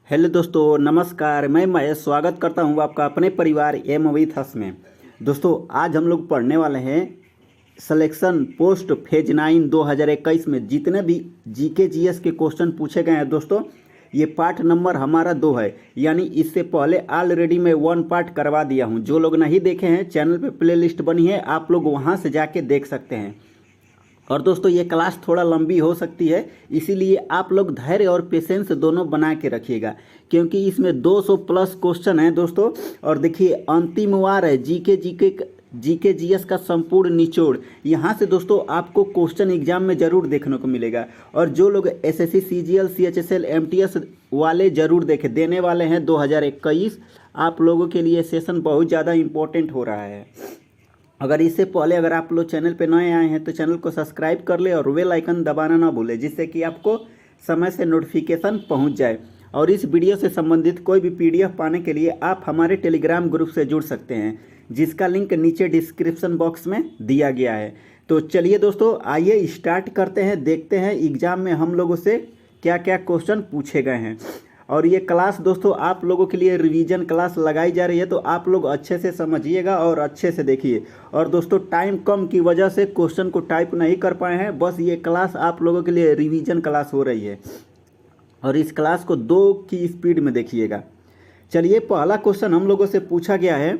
Hello दोस्तों, नमस्कार। मैं महेश स्वागत करता हूं आपका अपने परिवार एम विथ अस में। दोस्तों, आज हम लोग पढ़ने वाले हैं सिलेक्शन पोस्ट फेज 9 2021 में जितने भी जीके जीएस के क्वेश्चन पूछे गए हैं। दोस्तों, ये पार्ट नंबर हमारा 2 है, यानी इससे पहले ऑलरेडी मैं 1 पार्ट करवा दिया हूं। जो लोग नहीं देखे हैं, चैनल पे प्लेलिस्ट बनी है, आप लोग वहां से जाके देख सकते हैं। और दोस्तों, ये क्लास थोड़ा लंबी हो सकती है, इसीलिए आप लोग धैर्य और पेशेंस दोनों बना के रखिएगा, क्योंकि इसमें 200 प्लस क्वेश्चन हैं दोस्तों। और देखिए, अंतिम वार है जीके जीएस का संपूर्ण निचोड़। यहाँ से दोस्तों आपको क्वेश्चन एग्जाम में ज़रूर देखने को मिलेगा। और जो लोग एसएससी सीजीएल सीएचएसएल एमटीएस वाले ज़रूर देने वाले हैं 2021, आप लोगों के लिए सेशन बहुत ज़्यादा इंपॉर्टेंट हो रहा है। अगर इससे पहले अगर आप लोग चैनल पे नए आए हैं तो चैनल को सब्सक्राइब कर ले और बेल आइकन दबाना ना भूलें, जिससे कि आपको समय से नोटिफिकेशन पहुंच जाए। और इस वीडियो से संबंधित कोई भी पीडीएफ पाने के लिए आप हमारे टेलीग्राम ग्रुप से जुड़ सकते हैं, जिसका लिंक नीचे डिस्क्रिप्शन बॉक्स में दिया गया है। तो चलिए दोस्तों, आइए स्टार्ट करते हैं, देखते हैं एग्जाम में हम लोगों से क्या क्या क्वेश्चन पूछे गए हैं। और ये क्लास दोस्तों आप लोगों के लिए रिवीजन क्लास लगाई जा रही है, तो आप लोग अच्छे से समझिएगा और अच्छे से देखिए। और दोस्तों, टाइम कम की वजह से क्वेश्चन को टाइप नहीं कर पाए हैं, बस ये क्लास आप लोगों के लिए रिवीजन क्लास हो रही है। और इस क्लास को 2 की स्पीड में देखिएगा। चलिए, पहला क्वेश्चन हम लोगों से पूछा गया है,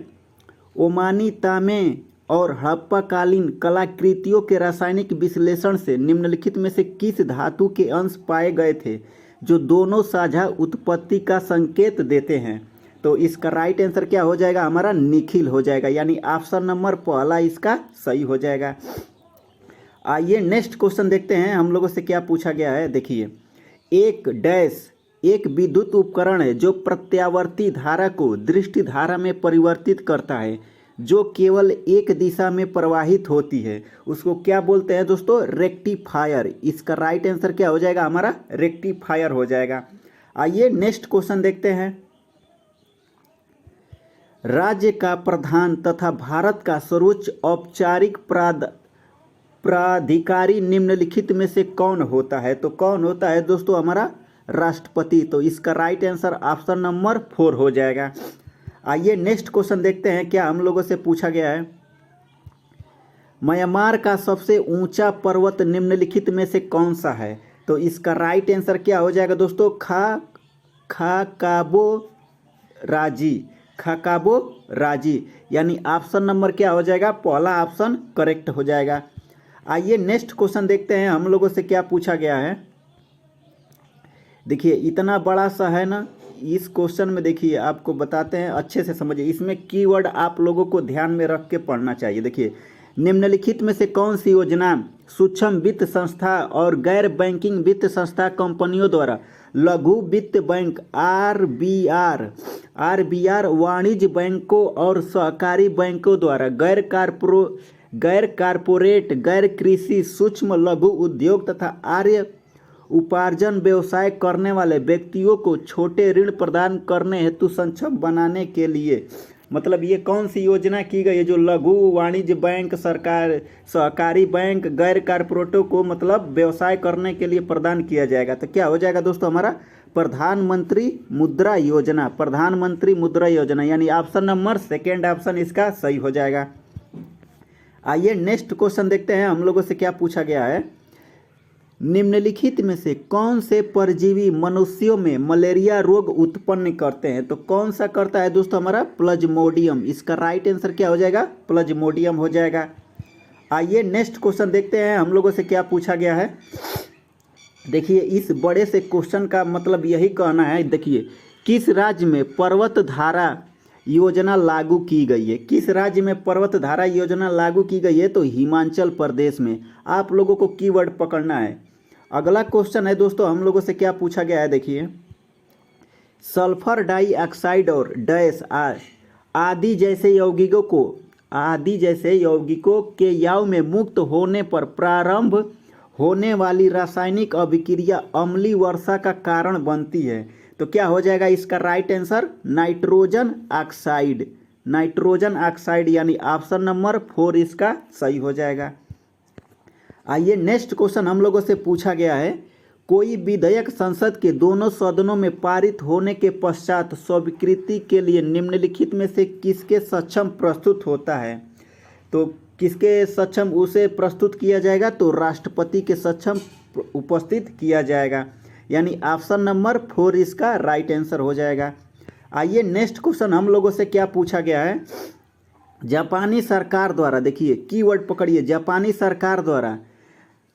ओमानी तांबे और हड़प्पाकालीन कलाकृतियों के रासायनिक विश्लेषण से निम्नलिखित में से किस धातु के अंश पाए गए थे जो दोनों साझा उत्पत्ति का संकेत देते हैं? तो इसका राइट आंसर क्या हो जाएगा? हमारा निखिल हो जाएगा, यानी ऑप्शन नंबर पहला इसका सही हो जाएगा। आइए नेक्स्ट क्वेश्चन देखते हैं हम लोगों से क्या पूछा गया है। देखिए, एक विद्युत उपकरण है जो प्रत्यावर्ती धारा को दृष्टि धारा में परिवर्तित करता है, जो केवल एक दिशा में प्रवाहित होती है। उसको क्या बोलते हैं दोस्तों? रेक्टिफायर। इसका राइट आंसर क्या हो जाएगा? हमारा रेक्टिफायर हो जाएगा। आइए नेक्स्ट क्वेश्चन देखते हैं। राज्य का प्रधान तथा भारत का सर्वोच्च औपचारिक प्राधिकारी निम्नलिखित में से कौन होता है? तो कौन होता है दोस्तों? हमारा राष्ट्रपति। तो इसका राइट आंसर ऑप्शन नंबर 4 हो जाएगा। आइए नेक्स्ट क्वेश्चन देखते हैं क्या हम लोगों से पूछा गया है। म्यांमार का सबसे ऊंचा पर्वत निम्नलिखित में से कौन सा है? तो इसका राइट आंसर क्या हो जाएगा दोस्तों? खाकाबो राजी, यानी ऑप्शन नंबर क्या हो जाएगा? पहला ऑप्शन करेक्ट हो जाएगा। आइए नेक्स्ट क्वेश्चन देखते हैं हम लोगों से क्या पूछा गया है। देखिए, इतना बड़ा सा है ना, इस क्वेश्चन में देखिए आपको बताते हैं, अच्छे से समझिए। इसमें कीवर्ड आप लोगों को ध्यान में रख के पढ़ना चाहिए। देखिए, निम्नलिखित में से कौन सी योजना सूक्ष्म वित्त संस्था और गैर बैंकिंग वित्त संस्था कंपनियों द्वारा लघु वित्त बैंक आरबीआर वाणिज्य बैंकों और सहकारी बैंकों द्वारा गैर कारपोरेट गैर कृषि सूक्ष्म लघु उद्योग तथा आर्य उपार्जन व्यवसाय करने वाले व्यक्तियों को छोटे ऋण प्रदान करने हेतु सक्षम बनाने के लिए, मतलब ये कौन सी योजना की गई है? जो लघु वाणिज्य बैंक, सरकार, सहकारी बैंक, गैर कारपोरेटों को मतलब व्यवसाय करने के लिए प्रदान किया जाएगा। तो क्या हो जाएगा दोस्तों? हमारा प्रधानमंत्री मुद्रा योजना, यानी ऑप्शन नंबर 2 ऑप्शन इसका सही हो जाएगा। आइए नेक्स्ट क्वेश्चन देखते हैं हम लोगों से क्या पूछा गया है। निम्नलिखित में से कौन से परजीवी मनुष्यों में मलेरिया रोग उत्पन्न करते हैं? तो कौन सा करता है दोस्तों? हमारा प्लाज्मोडियम। इसका राइट आंसर क्या हो जाएगा? प्लाज्मोडियम हो जाएगा। आइए नेक्स्ट क्वेश्चन देखते हैं हम लोगों से क्या पूछा गया है। देखिए, इस बड़े से क्वेश्चन का मतलब यही कहना है। देखिए, किस राज्य में पर्वत धारा योजना लागू की गई है? किस राज्य में पर्वत धारा योजना लागू की गई है? तो हिमाचल प्रदेश में। आप लोगों को कीवर्ड पकड़ना है। अगला क्वेश्चन है दोस्तों हम लोगों से क्या पूछा गया है। देखिए, सल्फर डाइऑक्साइड और आदि जैसे यौगिकों के याव में मुक्त होने पर प्रारंभ होने वाली रासायनिक अभिक्रिया अम्लीय वर्षा का कारण बनती है। तो क्या हो जाएगा इसका राइट आंसर? नाइट्रोजन ऑक्साइड, यानी ऑप्शन नंबर 4 इसका सही हो जाएगा। आइए नेक्स्ट क्वेश्चन हम लोगों से पूछा गया है, कोई विधेयक संसद के दोनों सदनों में पारित होने के पश्चात स्वीकृति के लिए निम्नलिखित में से किसके सक्षम प्रस्तुत होता है? तो किसके सक्षम उसे प्रस्तुत किया जाएगा? तो राष्ट्रपति के सक्षम उपस्थित किया जाएगा, यानी ऑप्शन नंबर 4 इसका राइट आंसर हो जाएगा। आइए नेक्स्ट क्वेश्चन हम लोगों से क्या पूछा गया है। जापानी सरकार द्वारा, देखिए कीवर्ड पकड़िए, जापानी सरकार द्वारा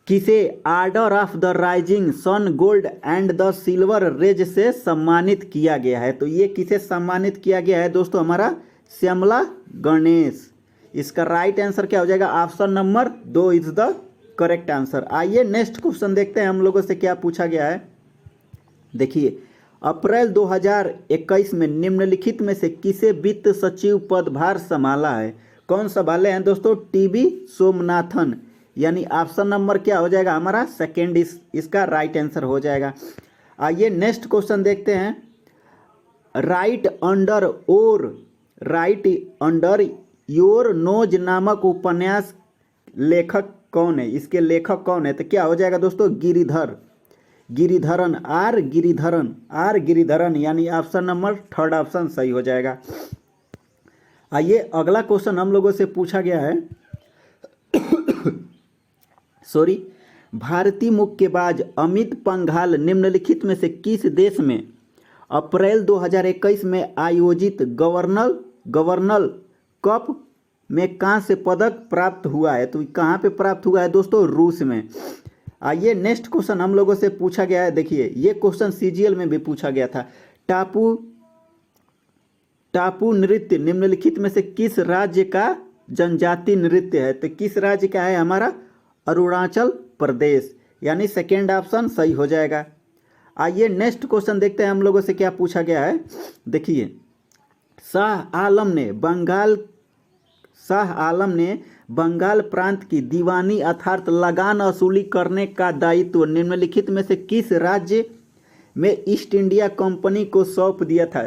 किसे Order of the Rising Sun Gold and the Silver Rays से सम्मानित किया गया है? तो ये किसे सम्मानित किया गया है दोस्तों? हमारा श्यामला गणेश। इसका राइट आंसर क्या हो जाएगा? Option number 2 is the correct answer. आइए नेक्स्ट क्वेश्चन देखते हैं हम लोगों से क्या पूछा गया है। देखिए अप्रैल 2021 में निम्नलिखित में से किसे वित्त सचिव पदभार संभाला है? कौन संभाले हैं दोस्तों? टीबी सोमनाथन, यानी ऑप्शन नंबर क्या हो जाएगा? हमारा सेकेंड इसका राइट आंसर हो जाएगा। आइए नेक्स्ट क्वेश्चन देखते हैं। राइट अंडर योर नोज नामक उपन्यास लेखक कौन है? इसके लेखक कौन है? तो क्या हो जाएगा दोस्तों? गिरिधरन, आर गिरिधरन, यानी ऑप्शन नंबर 3 ऑप्शन सही हो जाएगा। आइए अगला क्वेश्चन हम लोगों से पूछा गया है। भारतीय मुक्केबाज अमित पंघाल निम्नलिखित में से किस देश में अप्रैल 2021 में आयोजित गवर्नर कप में कांस्य पदक प्राप्त हुआ है? तो कहाँ पे प्राप्त हुआ है दोस्तों? रूस में। आइए नेक्स्ट क्वेश्चन हम लोगों से पूछा गया है। देखिए ये क्वेश्चन सीजीएल में भी पूछा गया था। टापू नृत्य निम्नलिखित में से किस राज्य का जनजाति नृत्य है? तो किस राज्य का है? हमारा अरुणाचल प्रदेश, यानी सेकेंड ऑप्शन सही हो जाएगा। आइए नेक्स्ट क्वेश्चन देखते हैं हम लोगों से क्या पूछा गया है। देखिए शाह आलम ने बंगाल प्रांत की दीवानी अर्थात लगान वसूली करने का दायित्व निम्नलिखित में से किस राज्य में ईस्ट इंडिया कंपनी को सौंप दिया था?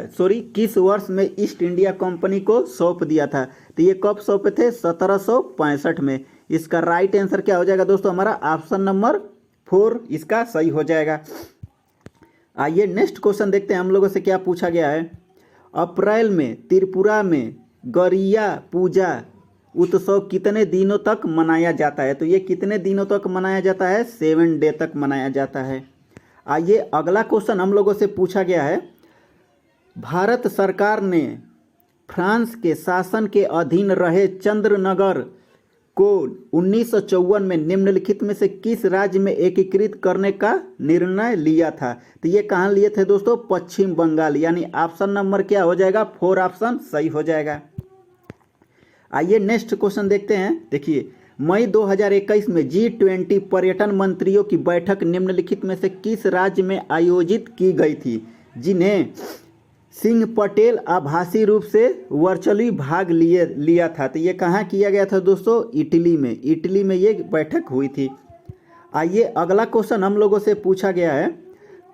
किस वर्ष में ईस्ट इंडिया कंपनी को सौंप दिया था? तो ये कब सौंपे थे? 1765 में। इसका राइट आंसर क्या हो जाएगा दोस्तों? हमारा ऑप्शन नंबर 4 इसका सही हो जाएगा। आइए नेक्स्ट क्वेश्चन देखते हैं हम लोगों से क्या पूछा गया है। अप्रैल में त्रिपुरा में गरिया पूजा उत्सव कितने दिनों तक मनाया जाता है? तो ये कितने दिनों तक मनाया जाता है? 7 डे तक मनाया जाता है। आइए अगला क्वेश्चन हम लोगों से पूछा गया है। भारत सरकार ने फ्रांस के शासन के अधीन रहे चंद्रनगर को 1954 में निम्नलिखित में से किस राज्य में एकीकृत करने का निर्णय लिया था? तो ये कहाँ लिए थे दोस्तों? पश्चिम बंगाल, यानी ऑप्शन नंबर क्या हो जाएगा? 4 ऑप्शन सही हो जाएगा। आइए नेक्स्ट क्वेश्चन देखते हैं। देखिए मई 2021 में G20 पर्यटन मंत्रियों की बैठक निम्नलिखित में से किस राज्य में आयोजित की गई थी, जिन्हें सिंह पटेल आभासी रूप से वर्चुअली भाग लिया था? तो ये कहाँ किया गया था दोस्तों? इटली में ये बैठक हुई थी। आइए अगला क्वेश्चन हम लोगों से पूछा गया है।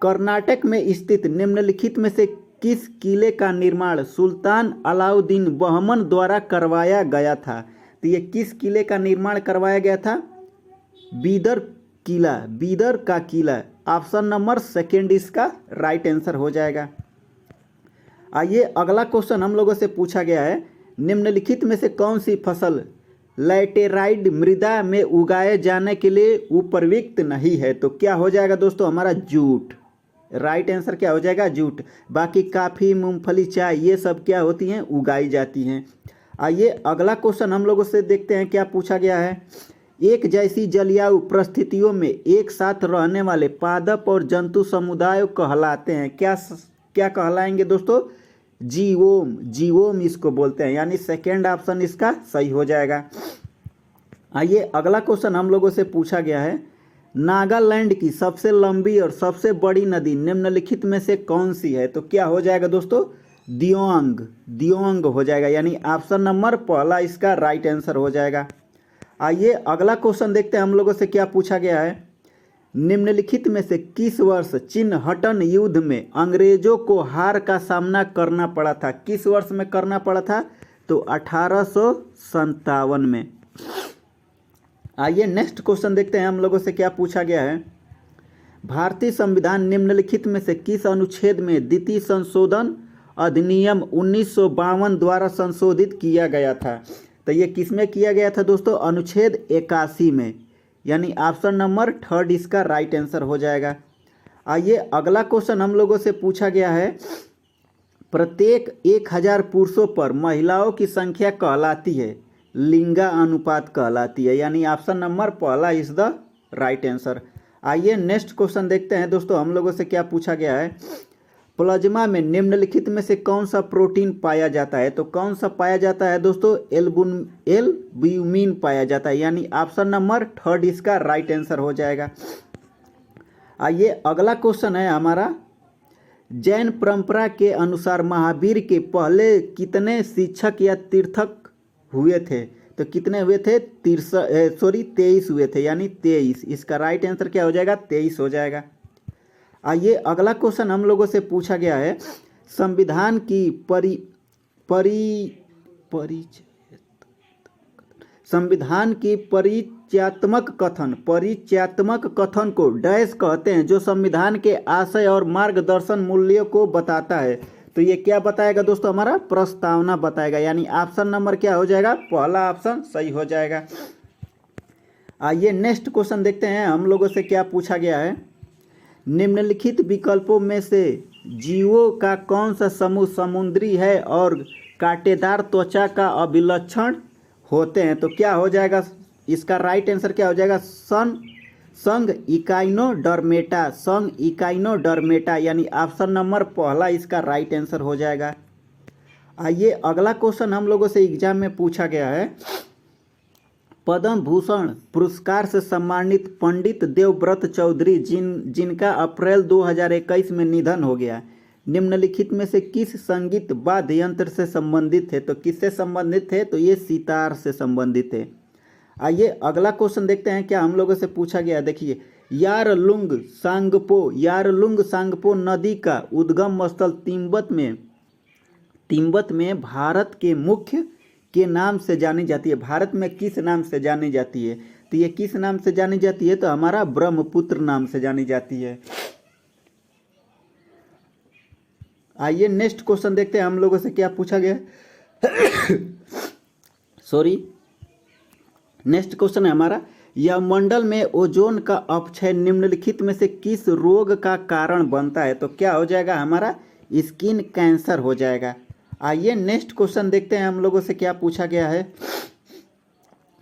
कर्नाटक में स्थित निम्नलिखित में से किस किले का निर्माण सुल्तान अलाउद्दीन बहमन द्वारा करवाया गया था? तो ये किस किले का निर्माण करवाया गया था? बीदर का किला, ऑप्शन नंबर 2 इसका राइट आंसर हो जाएगा। आइए अगला क्वेश्चन हम लोगों से पूछा गया है। निम्नलिखित में से कौन सी फसल लैटेराइट मृदा में उगाए जाने के लिए उपयुक्त नहीं है? तो क्या हो जाएगा दोस्तों? हमारा जूट। राइट आंसर क्या हो जाएगा? जूट। बाकी काफ़ी, मूंगफली, चाय ये सब क्या होती हैं? उगाई जाती हैं। आइए अगला क्वेश्चन हम लोगों से देखते हैं क्या पूछा गया है। एक जैसी जलवायु परिस्थितियों में एक साथ रहने वाले पादप और जंतु समुदाय कहलाते हैं? क्या कहलाएंगे दोस्तों? जीवोम इसको बोलते हैं, यानी सेकेंड ऑप्शन इसका सही हो जाएगा। आइए अगला क्वेश्चन हम लोगों से पूछा गया है। नागालैंड की सबसे लंबी और सबसे बड़ी नदी निम्नलिखित में से कौन सी है? तो क्या हो जाएगा दोस्तों? दियोंग हो जाएगा, यानी ऑप्शन नंबर 1 इसका राइट आंसर हो जाएगा। आइए अगला क्वेश्चन देखते हैं हम लोगों से क्या पूछा गया है। निम्नलिखित में से किस वर्ष चिन्हटन युद्ध में अंग्रेजों को हार का सामना करना पड़ा था? किस वर्ष में करना पड़ा था? तो 1857 में। आइए नेक्स्ट क्वेश्चन देखते हैं हम लोगों से क्या पूछा गया है। भारतीय संविधान निम्नलिखित में से किस अनुच्छेद में द्वितीय संशोधन अधिनियम 1952 द्वारा संशोधित किया गया था? तो ये किस में किया गया था दोस्तों? अनुच्छेद 81 में, यानी ऑप्शन नंबर थर्ड इसका राइट आंसर हो जाएगा। आइए अगला क्वेश्चन हम लोगों से पूछा गया है, प्रत्येक 1000 पुरुषों पर महिलाओं की संख्या कहलाती है, लिंगा अनुपात कहलाती है, यानी ऑप्शन नंबर पहला इज द राइट आंसर। आइए नेक्स्ट क्वेश्चन देखते हैं दोस्तों, हम लोगों से क्या पूछा गया है, प्लाज्मा में निम्नलिखित में से कौन सा प्रोटीन पाया जाता है? तो कौन सा पाया जाता है दोस्तों? एल्ब्यूमिन पाया जाता है, यानी ऑप्शन नंबर थर्ड इसका राइट आंसर हो जाएगा। आइए अगला क्वेश्चन है हमारा, जैन परंपरा के अनुसार महावीर के पहले कितने शिक्षक या तीर्थक हुए थे? तो कितने हुए थे? 23 हुए थे, यानी 23। इसका राइट आंसर क्या हो जाएगा? 23 हो जाएगा। आइए अगला क्वेश्चन हम लोगों से पूछा गया है, संविधान की संविधान की परिचयात्मक कथन को डैश कहते हैं, जो संविधान के आशय और मार्गदर्शन मूल्यों को बताता है। तो ये क्या बताएगा दोस्तों? हमारा प्रस्तावना बताएगा, यानी ऑप्शन नंबर क्या हो जाएगा? पहला ऑप्शन सही हो जाएगा। आइए नेक्स्ट क्वेश्चन देखते हैं, हम लोगों से क्या पूछा गया है, निम्नलिखित विकल्पों में से जीवों का कौन सा समूह समुद्री है और कांटेदार त्वचा का अभिलक्षण होते हैं? तो क्या हो जाएगा? इसका राइट आंसर क्या हो जाएगा? संघ इकाइनोडर्मेटा, यानी ऑप्शन नंबर पहला इसका राइट आंसर हो जाएगा। आइए अगला क्वेश्चन हम लोगों से एग्जाम में पूछा गया है, पद्म भूषण पुरस्कार से सम्मानित पंडित देवव्रत चौधरी जिनका अप्रैल 2021 में निधन हो गया, निम्नलिखित में से किस संगीत वाद्य यंत्र से संबंधित है? तो किससे संबंधित है? तो ये सितार से संबंधित है। आइए अगला क्वेश्चन देखते हैं, क्या हम लोगों से पूछा गया, देखिए, यारलुंग सांगपो नदी का उद्गम स्थल तिब्बत में भारत के मुख्य के नाम से जानी जाती है। भारत में किस नाम से जानी जाती है? तो ये किस नाम से जानी जाती है? तो हमारा ब्रह्मपुत्र नाम से जानी जाती है। आइए नेक्स्ट क्वेश्चन देखते हैं, हम लोगों से क्या पूछा गया नेक्स्ट क्वेश्चन है हमारा, यह मंडल में ओजोन का अपक्षय निम्नलिखित में से किस रोग का कारण बनता है? तो क्या हो जाएगा? हमारा स्किन कैंसर हो जाएगा। आइए नेक्स्ट क्वेश्चन देखते हैं, हम लोगों से क्या पूछा गया है,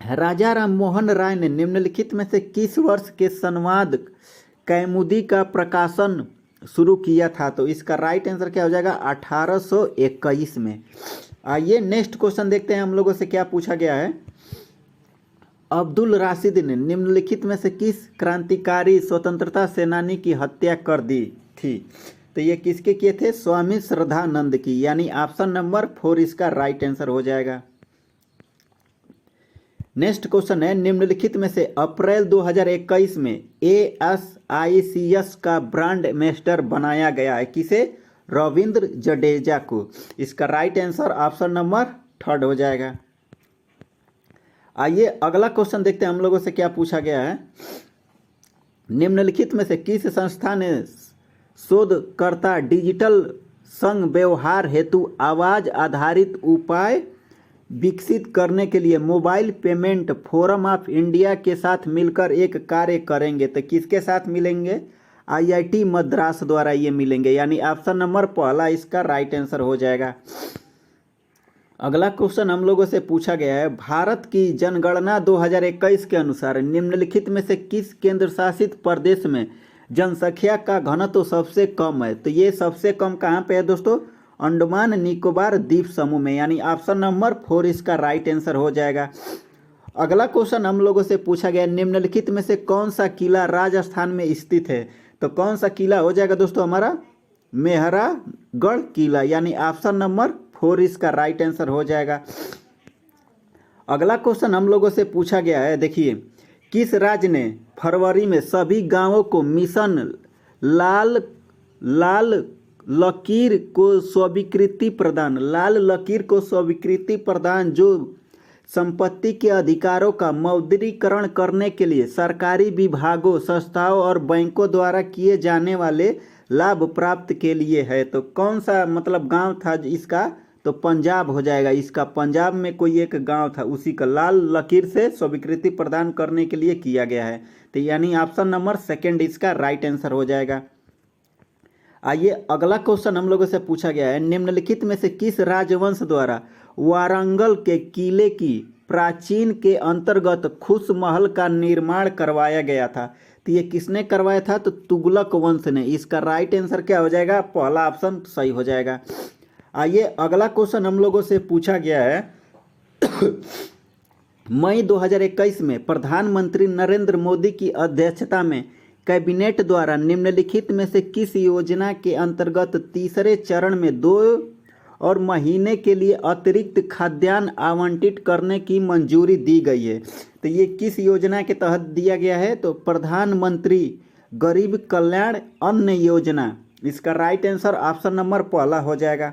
राजा राम मोहन राय ने निम्नलिखित में से किस वर्ष के संवाद कौमुदी का प्रकाशन शुरू किया था? तो इसका राइट आंसर क्या हो जाएगा? 1821 में। आइए नेक्स्ट क्वेश्चन देखते हैं, हम लोगों से क्या पूछा गया है, अब्दुल राशिद ने निम्नलिखित में से किस क्रांतिकारी स्वतंत्रता सेनानी की हत्या कर दी थी? तो ये किसके किए थे? स्वामी श्रद्धानंद की, यानी ऑप्शन नंबर 4 इसका राइट आंसर हो जाएगा। नेक्स्ट क्वेश्चन है, निम्नलिखित में से अप्रैल 2021 में ASICS का ब्रांड एम्बेसडर बनाया गया है, किसे? रविंद्र जडेजा को। इसका राइट आंसर ऑप्शन नंबर 3 हो जाएगा। आइए अगला क्वेश्चन देखते हैं, हम लोगों से क्या पूछा गया है, निम्नलिखित में से किस संस्था ने शोधकर्ता डिजिटल संघ व्यवहार हेतु आवाज आधारित उपाय विकसित करने के लिए mobile payment forum of India के साथ मिलकर एक कार्य करेंगे? तो किसके साथ मिलेंगे? IIT मद्रास द्वारा ये मिलेंगे, यानी ऑप्शन नंबर पहला इसका राइट आंसर हो जाएगा। अगला क्वेश्चन हम लोगों से पूछा गया है, भारत की जनगणना 2021 के अनुसार निम्नलिखित में से किस केंद्र शासित प्रदेश में जनसंख्या का घनत्व सबसे कम है? तो ये सबसे कम कहाँ पे है दोस्तों? अंडमान निकोबार द्वीप समूह में, यानी ऑप्शन नंबर 4 इसका राइट आंसर हो जाएगा। अगला क्वेश्चन हम लोगों से पूछा गया, निम्नलिखित में से कौन सा किला राजस्थान में स्थित है? तो कौन सा किला हो जाएगा दोस्तों? हमारा मेहरागढ़ किला, यानी ऑप्शन नंबर 4 इसका राइट आंसर हो जाएगा। अगला क्वेश्चन हम लोगों से पूछा गया है, देखिए, किस राज्य ने फरवरी में सभी गांवों को मिशन लाल लकीर को स्वीकृति प्रदान जो संपत्ति के अधिकारों का मौद्रीकरण करने के लिए सरकारी विभागों, संस्थाओं और बैंकों द्वारा किए जाने वाले लाभ प्राप्त के लिए है। तो कौन सा मतलब गांव था इसका? तो पंजाब हो जाएगा इसका। पंजाब में कोई एक गांव था, उसी का लाल लकीर से स्वीकृति प्रदान करने के लिए किया गया है। तो यानी ऑप्शन नंबर सेकंड इसका राइट आंसर हो जाएगा। आइए अगला क्वेश्चन हम लोगों से पूछा गया है, निम्नलिखित में से किस राजवंश द्वारा वारंगल के किले की प्राचीन के अंतर्गत खुश महल का निर्माण करवाया गया था? तो ये किसने करवाया था? तो तुगलक वंश ने। इसका राइट आंसर क्या हो जाएगा? पहला ऑप्शन सही हो जाएगा। आइए अगला क्वेश्चन हम लोगों से पूछा गया है मई 2021 में प्रधानमंत्री नरेंद्र मोदी की अध्यक्षता में कैबिनेट द्वारा निम्नलिखित में से किस योजना के अंतर्गत तीसरे चरण में 2 और महीने के लिए अतिरिक्त खाद्यान्न आवंटित करने की मंजूरी दी गई है? तो ये किस योजना के तहत दिया गया है? तो प्रधानमंत्री गरीब कल्याण अन्न योजना। इसका राइट आंसर ऑप्शन नंबर पहला हो जाएगा।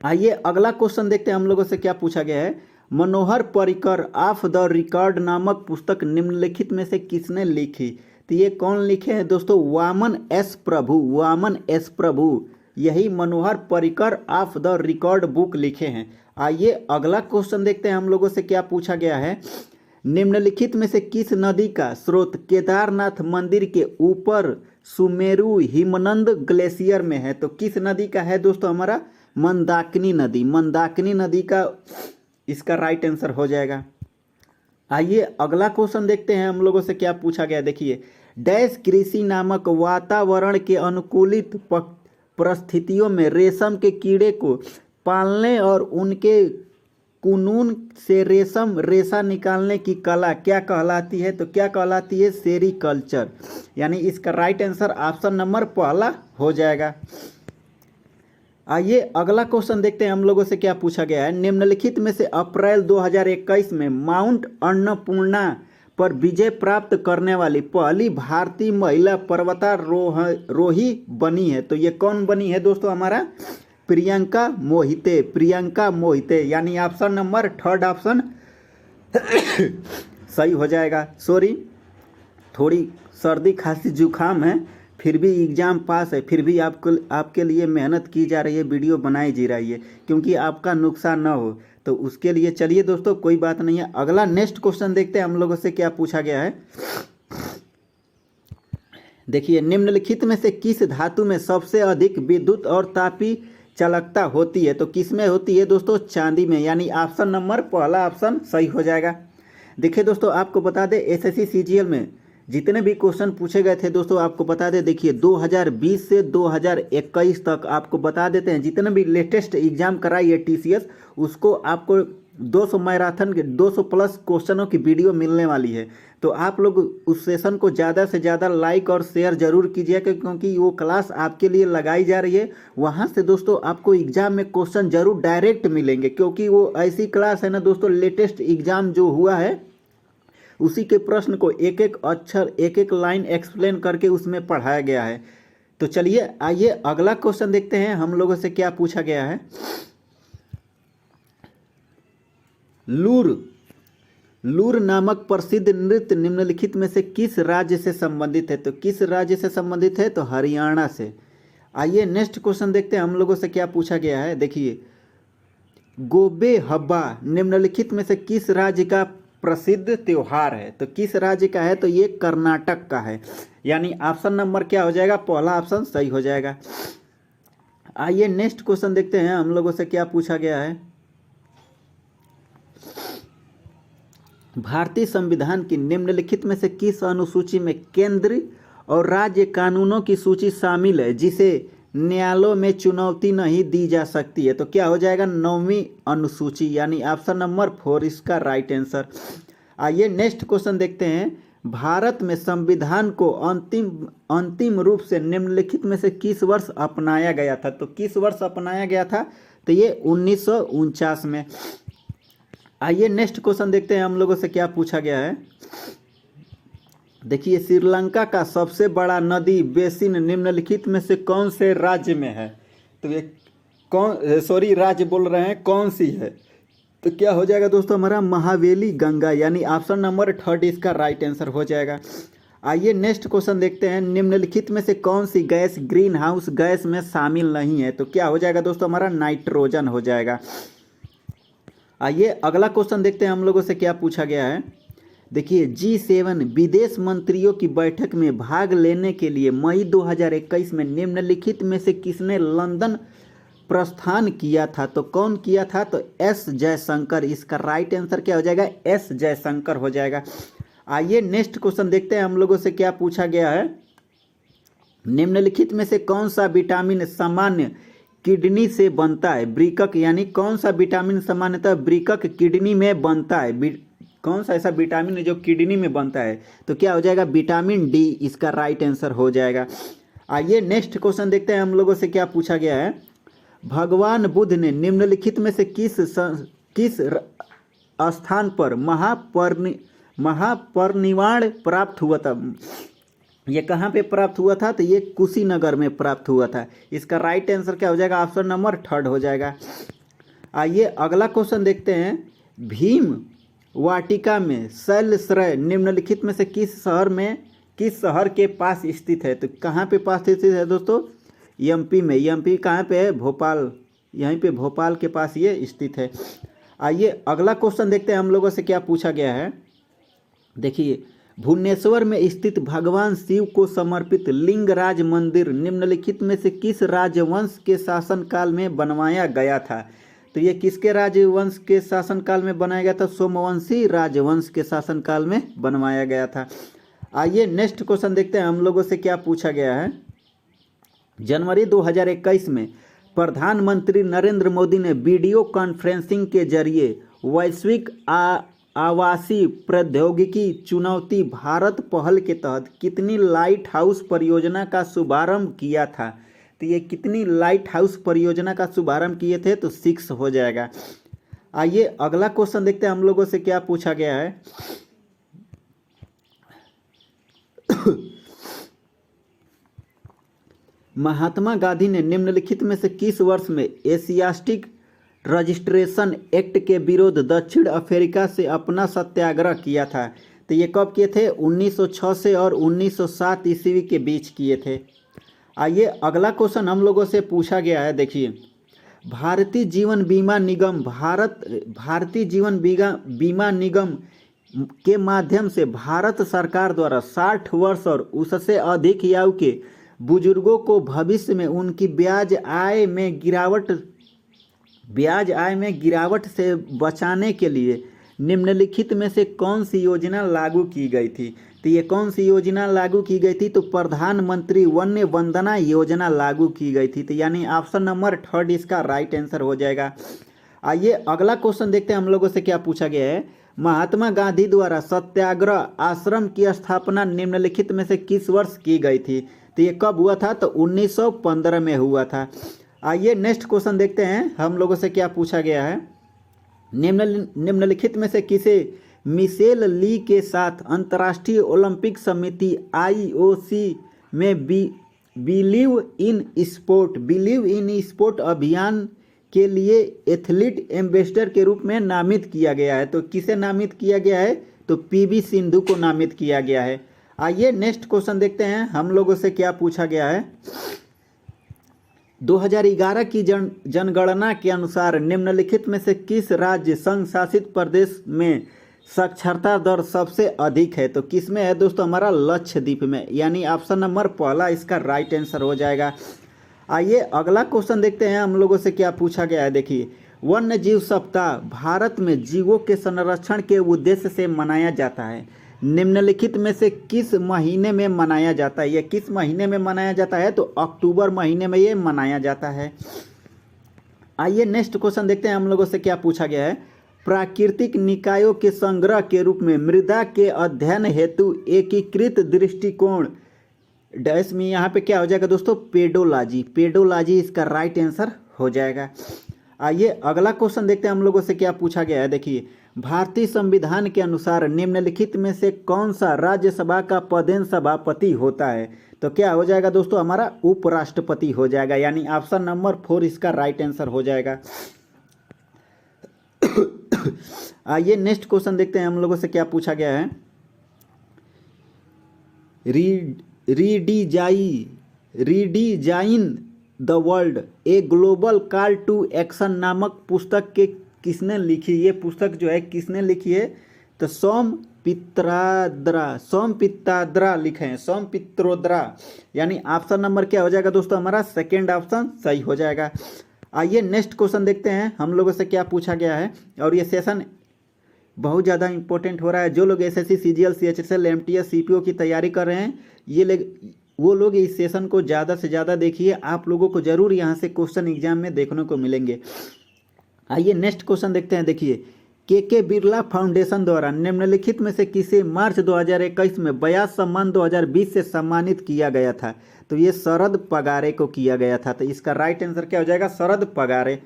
आइए अगला क्वेश्चन देखते हैं हम लोगों से क्या पूछा गया है, मनोहर पर्रिकर ऑफ द रिकॉर्ड नामक पुस्तक निम्नलिखित में से किसने लिखी? तो ये कौन लिखे हैं दोस्तों? वामन एस प्रभु। वामन एस प्रभु यही Manohar Parrikar off the record book लिखे हैं। आइए अगला क्वेश्चन देखते हैं हम लोगों से क्या पूछा गया है, निम्नलिखित में से किस नदी का स्रोत केदारनाथ मंदिर के ऊपर सुमेरु हिमनंद ग्लेशियर में है? तो किस नदी का है दोस्तों? हमारा मंदाकिनी नदी। मंदाकिनी नदी का इसका राइट आंसर हो जाएगा। आइए अगला क्वेश्चन देखते हैं हम लोगों से क्या पूछा गया। देखिए, डैश कृषि नामक वातावरण के अनुकूलित परिस्थितियों में रेशम के कीड़े को पालने और उनके कुनून से रेशम रेशा निकालने की कला क्या कहलाती है? तो क्या कहलाती है? सेरीकल्चर। यानी इसका राइट आंसर ऑप्शन नंबर पहला हो जाएगा। आइए अगला क्वेश्चन देखते हैं हम लोगों से क्या पूछा गया है, निम्नलिखित में से अप्रैल 2021 में माउंट अन्नपूर्णा पर विजय प्राप्त करने वाली पहली भारतीय महिला पर्वतारोही बनी है? तो ये कौन बनी है दोस्तों? हमारा प्रियंका मोहिते। प्रियंका मोहिते यानी ऑप्शन नंबर थर्ड ऑप्शन सही हो जाएगा। सॉरी, थोड़ी सर्दी खांसी जुकाम है, फिर भी एग्ज़ाम पास है, फिर भी आपके लिए मेहनत की जा रही है, वीडियो बनाई जा रही है क्योंकि आपका नुकसान ना हो, तो उसके लिए चलिए दोस्तों कोई बात नहीं है। अगला नेक्स्ट क्वेश्चन देखते हैं हम लोगों से क्या पूछा गया है। देखिए, निम्नलिखित में से किस धातु में सबसे अधिक विद्युत और तापी चालकता होती है? तो किस में होती है दोस्तों? चांदी में। यानी ऑप्शन नंबर पहला ऑप्शन सही हो जाएगा। देखिए दोस्तों, आपको बता दें एसएससी सीजीएल में जितने भी क्वेश्चन पूछे गए थे दोस्तों, आपको बता दें, देखिए 2020 से 2021 तक आपको बता देते हैं, जितने भी लेटेस्ट एग्जाम कराई है टीसीएस, उसको आपको 200 मैराथन के 200 प्लस क्वेश्चनों की वीडियो मिलने वाली है। तो आप लोग उस सेशन को ज़्यादा से ज़्यादा लाइक और शेयर जरूर कीजिएगा क्योंकि वो क्लास आपके लिए लगाई जा रही है। वहाँ से दोस्तों आपको एग्जाम में क्वेश्चन जरूर डायरेक्ट मिलेंगे क्योंकि वो ऐसी क्लास है ना दोस्तों, लेटेस्ट एग्जाम जो हुआ है उसी के प्रश्न को एक एक अक्षर एक एक लाइन एक्सप्लेन करके उसमें पढ़ाया गया है। तो चलिए आइए अगला क्वेश्चन देखते हैं हम लोगों से क्या पूछा गया है। लूर नामक प्रसिद्ध नृत्य निम्नलिखित में से किस राज्य से संबंधित है? तो किस राज्य से संबंधित है? तो हरियाणा से। आइए नेक्स्ट क्वेश्चन देखते हैं हम लोगों से क्या पूछा गया है। देखिए, गोबे हब्बा निम्नलिखित में से किस राज्य का प्रसिद्ध त्योहार है? तो किस राज्य का है? तो ये कर्नाटक का है। यानी ऑप्शन नंबर क्या हो जाएगा? पहला ऑप्शन सही हो जाएगा। आइए नेक्स्ट क्वेश्चन देखते हैं हम लोगों से क्या पूछा गया है। भारतीय संविधान की निम्नलिखित में से किस अनुसूची में केंद्र और राज्य कानूनों की सूची शामिल है जिसे न्यायालयों में चुनौती नहीं दी जा सकती है? तो क्या हो जाएगा? 9वीं अनुसूची। यानी ऑप्शन नंबर 4 इसका राइट आंसर। आइए नेक्स्ट क्वेश्चन देखते हैं। भारत में संविधान को अंतिम रूप से निम्नलिखित में से किस वर्ष अपनाया गया था? तो किस वर्ष अपनाया गया था? तो ये 1949 में। आइए नेक्स्ट क्वेश्चन देखते हैं हम लोगों से क्या पूछा गया है। देखिए, श्रीलंका का सबसे बड़ा नदी बेसिन निम्नलिखित में से कौन से राज्य में है? तो ये राज्य बोल रहे हैं कौन सी है? तो क्या हो जाएगा दोस्तों हमारा महावेली गंगा, यानी ऑप्शन नंबर थर्ड इसका राइट आंसर हो जाएगा। आइए नेक्स्ट क्वेश्चन देखते हैं, निम्नलिखित में से कौन सी गैस ग्रीन हाउस गैस में शामिल नहीं है? तो क्या हो जाएगा दोस्तों हमारा नाइट्रोजन हो जाएगा। आइए अगला क्वेश्चन देखते हैं हम लोगों से क्या पूछा गया है। देखिए G7 विदेश मंत्रियों की बैठक में भाग लेने के लिए मई 2021 में निम्नलिखित में से किसने लंदन प्रस्थान किया था? तो कौन किया था? तो एस जयशंकर, इसका राइट आंसर क्या हो जाएगा? एस जयशंकर हो जाएगा। आइए नेक्स्ट क्वेश्चन देखते हैं हम लोगों से क्या पूछा गया है। निम्नलिखित में से कौन सा विटामिन सामान्य किडनी से बनता है? वृक्क, यानी कौन सा विटामिन सामान्यतः वृक्क किडनी में बनता है? कौन सा ऐसा विटामिन है जो किडनी में बनता है? तो क्या हो जाएगा? विटामिन डी, इसका राइट आंसर हो जाएगा। आइए नेक्स्ट क्वेश्चन देखते हैं हम लोगों से क्या पूछा गया है। भगवान बुद्ध ने निम्नलिखित में से किस स्थान पर महापरिनिर्वाण प्राप्त हुआ था? ये कहाँ पे प्राप्त हुआ था? तो ये कुशीनगर में प्राप्त हुआ था। इसका राइट आंसर क्या हो जाएगा? ऑप्शन नंबर थर्ड हो जाएगा। आइए अगला क्वेश्चन देखते हैं, भीम वाटिका में शैलश्रय निम्नलिखित में से किस शहर के पास स्थित है? तो कहाँ पे पास स्थित है दोस्तों? एमपी में। एमपी कहाँ पे है? भोपाल, यहीं पे भोपाल के पास ये स्थित है। आइए अगला क्वेश्चन देखते हैं हम लोगों से क्या पूछा गया है। देखिए भुवनेश्वर में स्थित भगवान शिव को समर्पित लिंगराज मंदिर निम्नलिखित में से किस राजवंश के शासनकाल में बनवाया गया था? तो ये किसके राजवंश के शासनकाल में बनाया गया था? सोमवंशी राजवंश के शासनकाल में बनवाया गया था। आइए नेक्स्ट क्वेश्चन देखते हैं हम लोगों से क्या पूछा गया है। जनवरी 2021 में प्रधानमंत्री नरेंद्र मोदी ने वीडियो कॉन्फ्रेंसिंग के जरिए वैश्विक आवासीय प्रौद्योगिकी चुनौती भारत पहल के तहत कितनी लाइट हाउस परियोजना का शुभारंभ किया था? तो ये कितनी लाइट हाउस परियोजना का शुभारंभ किए थे? तो 6 हो जाएगा। आइए अगला क्वेश्चन देखते हैं हम लोगों से क्या पूछा गया है। महात्मा गांधी ने निम्नलिखित में से किस वर्ष में एशियाटिक रजिस्ट्रेशन एक्ट के विरोध दक्षिण अफ्रीका से अपना सत्याग्रह किया था? तो ये कब किए थे? 1906 से और 1907 ईस्वी के बीच किए थे। आइए अगला क्वेश्चन हम लोगों से पूछा गया है। देखिए भारतीय जीवन बीमा निगम के माध्यम से भारत सरकार द्वारा 60 वर्ष और उससे अधिक आयु के बुजुर्गों को भविष्य में उनकी ब्याज आय में गिरावट से बचाने के लिए निम्नलिखित में से कौन सी योजना लागू की गई थी? तो ये कौन सी योजना लागू की गई थी? तो प्रधानमंत्री वन्य वंदना योजना लागू की गई थी। तो यानी ऑप्शन नंबर थर्ड इसका राइट आंसर हो जाएगा। आइए अगला क्वेश्चन देखते हैं हम लोगों से क्या पूछा गया है। महात्मा गांधी द्वारा सत्याग्रह आश्रम की स्थापना निम्नलिखित में से किस वर्ष की गई थी? तो ये कब हुआ था? तो 1915 में हुआ था। आइए नेक्स्ट क्वेश्चन देखते हैं हम लोगों से क्या पूछा गया है। निम्नलिखित में से किसे मिशेल ली के साथ अंतर्राष्ट्रीय ओलंपिक समिति IOC में बिलीव इन स्पोर्ट अभियान के लिए एथलीट एम्बेसडर के रूप में नामित किया गया है? तो किसे नामित किया गया है? तो PV सिंधु को नामित किया गया है। आइए नेक्स्ट क्वेश्चन देखते हैं हम लोगों से क्या पूछा गया है। 2011 की जनगणना के अनुसार निम्नलिखित में से किस राज्य संघ शासित प्रदेश में साक्षरता दर सबसे अधिक है? तो किस में है दोस्तों? हमारा लक्षद्वीप में, यानी ऑप्शन नंबर पहला इसका राइट आंसर हो जाएगा। आइए अगला क्वेश्चन देखते हैं हम लोगों से क्या पूछा गया है। देखिए वन्य जीव सप्ताह भारत में जीवों के संरक्षण के उद्देश्य से मनाया जाता है। निम्नलिखित में से किस महीने में मनाया जाता है? यह किस महीने में मनाया जाता है? तो अक्टूबर महीने में ये मनाया जाता है। आइए नेक्स्ट क्वेश्चन देखते हैं हम लोगों से क्या पूछा गया है। प्राकृतिक निकायों के संग्रह के रूप में मृदा के अध्ययन हेतु एकीकृत दृष्टिकोण डैश में यहाँ पे क्या हो जाएगा दोस्तों? पेडोलॉजी इसका राइट आंसर हो जाएगा। आइए अगला क्वेश्चन देखते हैं हम लोगों से क्या पूछा गया है। देखिए भारतीय संविधान के अनुसार निम्नलिखित में से कौन सा राज्यसभा का पदेन सभापति होता है? तो क्या हो जाएगा दोस्तों? हमारा उपराष्ट्रपति हो जाएगा, यानी ऑप्शन नंबर 4 इसका राइट आंसर हो जाएगा। आइए नेक्स्ट क्वेश्चन देखते हैं हम लोगों से क्या पूछा गया है। Redesign the World a Global Call to Action नामक पुस्तक के किसने लिखी। ये पुस्तक जो है किसने लिखी है, तो सोमपित्राद्रा लिखे हैं, सोमपित्रोद्रा, यानी ऑप्शन नंबर क्या हो जाएगा दोस्तों हमारा, सेकेंड ऑप्शन सही हो जाएगा। आइए नेक्स्ट क्वेश्चन देखते हैं हम लोगों से क्या पूछा गया है। और ये सेशन बहुत ज़्यादा इंपॉर्टेंट हो रहा है। जो लोग SSC, CGL, CHSL, MTS, CPO की तैयारी कर रहे हैं, वो लोग इस सेशन को ज़्यादा से ज़्यादा देखिए। आप लोगों को ज़रूर यहाँ से क्वेश्चन एग्जाम में देखने को मिलेंगे। आइए नेक्स्ट क्वेश्चन देखते हैं। देखिए, के बिरला फाउंडेशन द्वारा निम्नलिखित में से किसे मार्च 2021 में व्यास सम्मान 2020 से सम्मानित किया गया था। तो ये शरद पगारे को किया गया था। तो इसका राइट आंसर क्या हो जाएगा, शरद पगारे।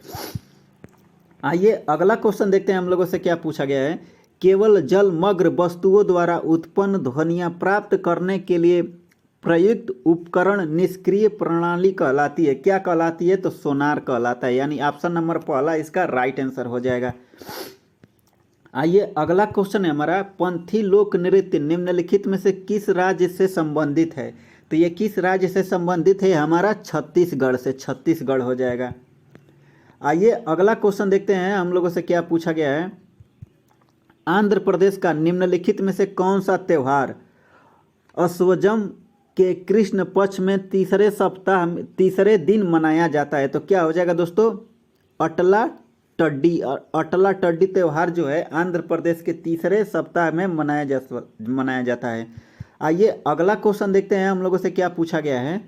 आइए अगला क्वेश्चन देखते हैं हम लोगों से क्या पूछा गया है। केवल जलमग्न वस्तुओं द्वारा उत्पन्न ध्वनियाँ प्राप्त करने के लिए प्रयुक्त उपकरण निष्क्रिय प्रणाली कहलाती है। क्या कहलाती है, तो सोनार कहलाता है, यानी ऑप्शन नंबर पहला इसका राइट आंसर हो जाएगा। आइए अगला क्वेश्चन है हमारा, पंथी लोक नृत्य निम्नलिखित में से किस राज्य से संबंधित है। तो ये किस राज्य से संबंधित है, हमारा छत्तीसगढ़ से, छत्तीसगढ़ हो जाएगा। आइए अगला क्वेश्चन देखते हैं हम लोगों से क्या पूछा गया है। आंध्र प्रदेश का निम्नलिखित में से कौन सा त्यौहार अश्वजम के कृष्ण पक्ष में तीसरे दिन मनाया जाता है। तो क्या हो जाएगा दोस्तों, अटला टड्डी त्यौहार जो है आंध्र प्रदेश के तीसरे सप्ताह में मनाया जाता है। आइए अगला क्वेश्चन देखते हैं हम लोगों से क्या पूछा गया है।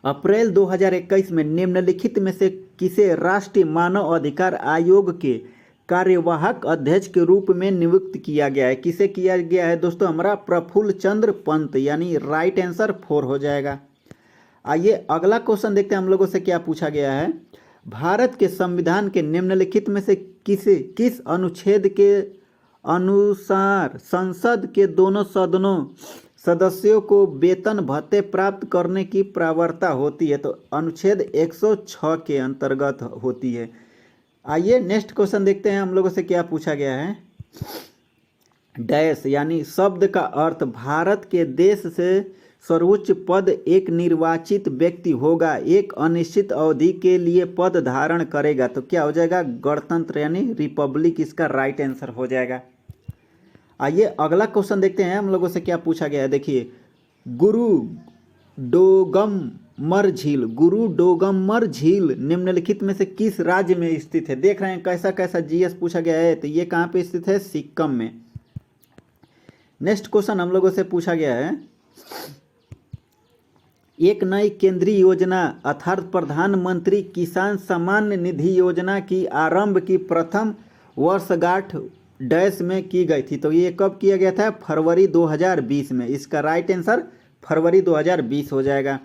अप्रैल 2021 में निम्नलिखित में से किसे राष्ट्रीय मानव अधिकार आयोग के कार्यवाहक अध्यक्ष के रूप में नियुक्त किया गया है। किसे किया गया है दोस्तों, हमारा प्रफुल्ल चंद्र पंत, यानी राइट आंसर 4 हो जाएगा। आइए अगला क्वेश्चन देखते हैं हम लोगों से क्या पूछा गया है। भारत के संविधान के निम्नलिखित में से किस अनुच्छेद के अनुसार संसद के दोनों सदनों सदस्यों को वेतन भत्ते प्राप्त करने की प्रवृत्ति होती है। तो अनुच्छेद 106 के अंतर्गत होती है। आइए नेक्स्ट क्वेश्चन देखते हैं हम लोगों से क्या पूछा गया है। डैश यानी शब्द का अर्थ भारत के देश से सर्वोच्च पद एक निर्वाचित व्यक्ति होगा, एक अनिश्चित अवधि के लिए पद धारण करेगा। तो क्या हो जाएगा, गणतंत्र यानी रिपब्लिक इसका राइट आंसर हो जाएगा। आइए अगला क्वेश्चन देखते हैं हम लोगों से क्या पूछा गया है। देखिए, गुरु डोगमर झील निम्नलिखित में से किस राज्य में स्थित है। देख रहे हैं कैसा कैसा जीएस पूछा गया है। तो ये कहाँ पे स्थित है, सिक्किम में। नेक्स्ट क्वेश्चन हम लोगों से पूछा गया है, एक नई केंद्रीय योजना अर्थात प्रधानमंत्री किसान सम्मान निधि योजना की आरंभ की प्रथम वर्षगांठ डैश में की गई थी। तो ये कब किया गया था, फरवरी 2020 में। इसका राइट आंसर फरवरी 2020 हो जाएगा।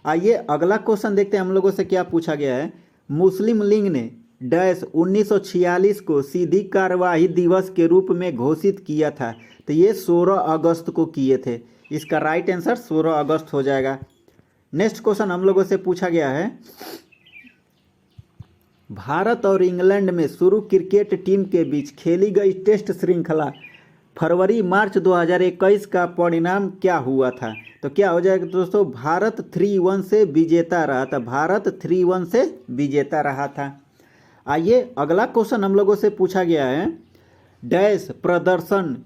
आइए अगला क्वेश्चन देखते हैं हम लोगों से क्या पूछा गया है। मुस्लिम लीग ने डैश 1946 को सीधी कार्यवाही दिवस के रूप में घोषित किया था। तो ये 16 अगस्त को किए थे। इसका राइट आंसर 16 अगस्त हो जाएगा। नेक्स्ट क्वेश्चन हम लोगों से पूछा गया है, भारत और इंग्लैंड में शुरू क्रिकेट टीम के बीच खेली गई टेस्ट श्रृंखला फरवरी मार्च 2021 का परिणाम क्या हुआ था। तो क्या हो जाएगा दोस्तों, भारत 3-1 से विजेता रहा था। भारत 3-1 से विजेता रहा था। आइए अगला क्वेश्चन हम लोगों से पूछा गया है, डैश प्रदर्शन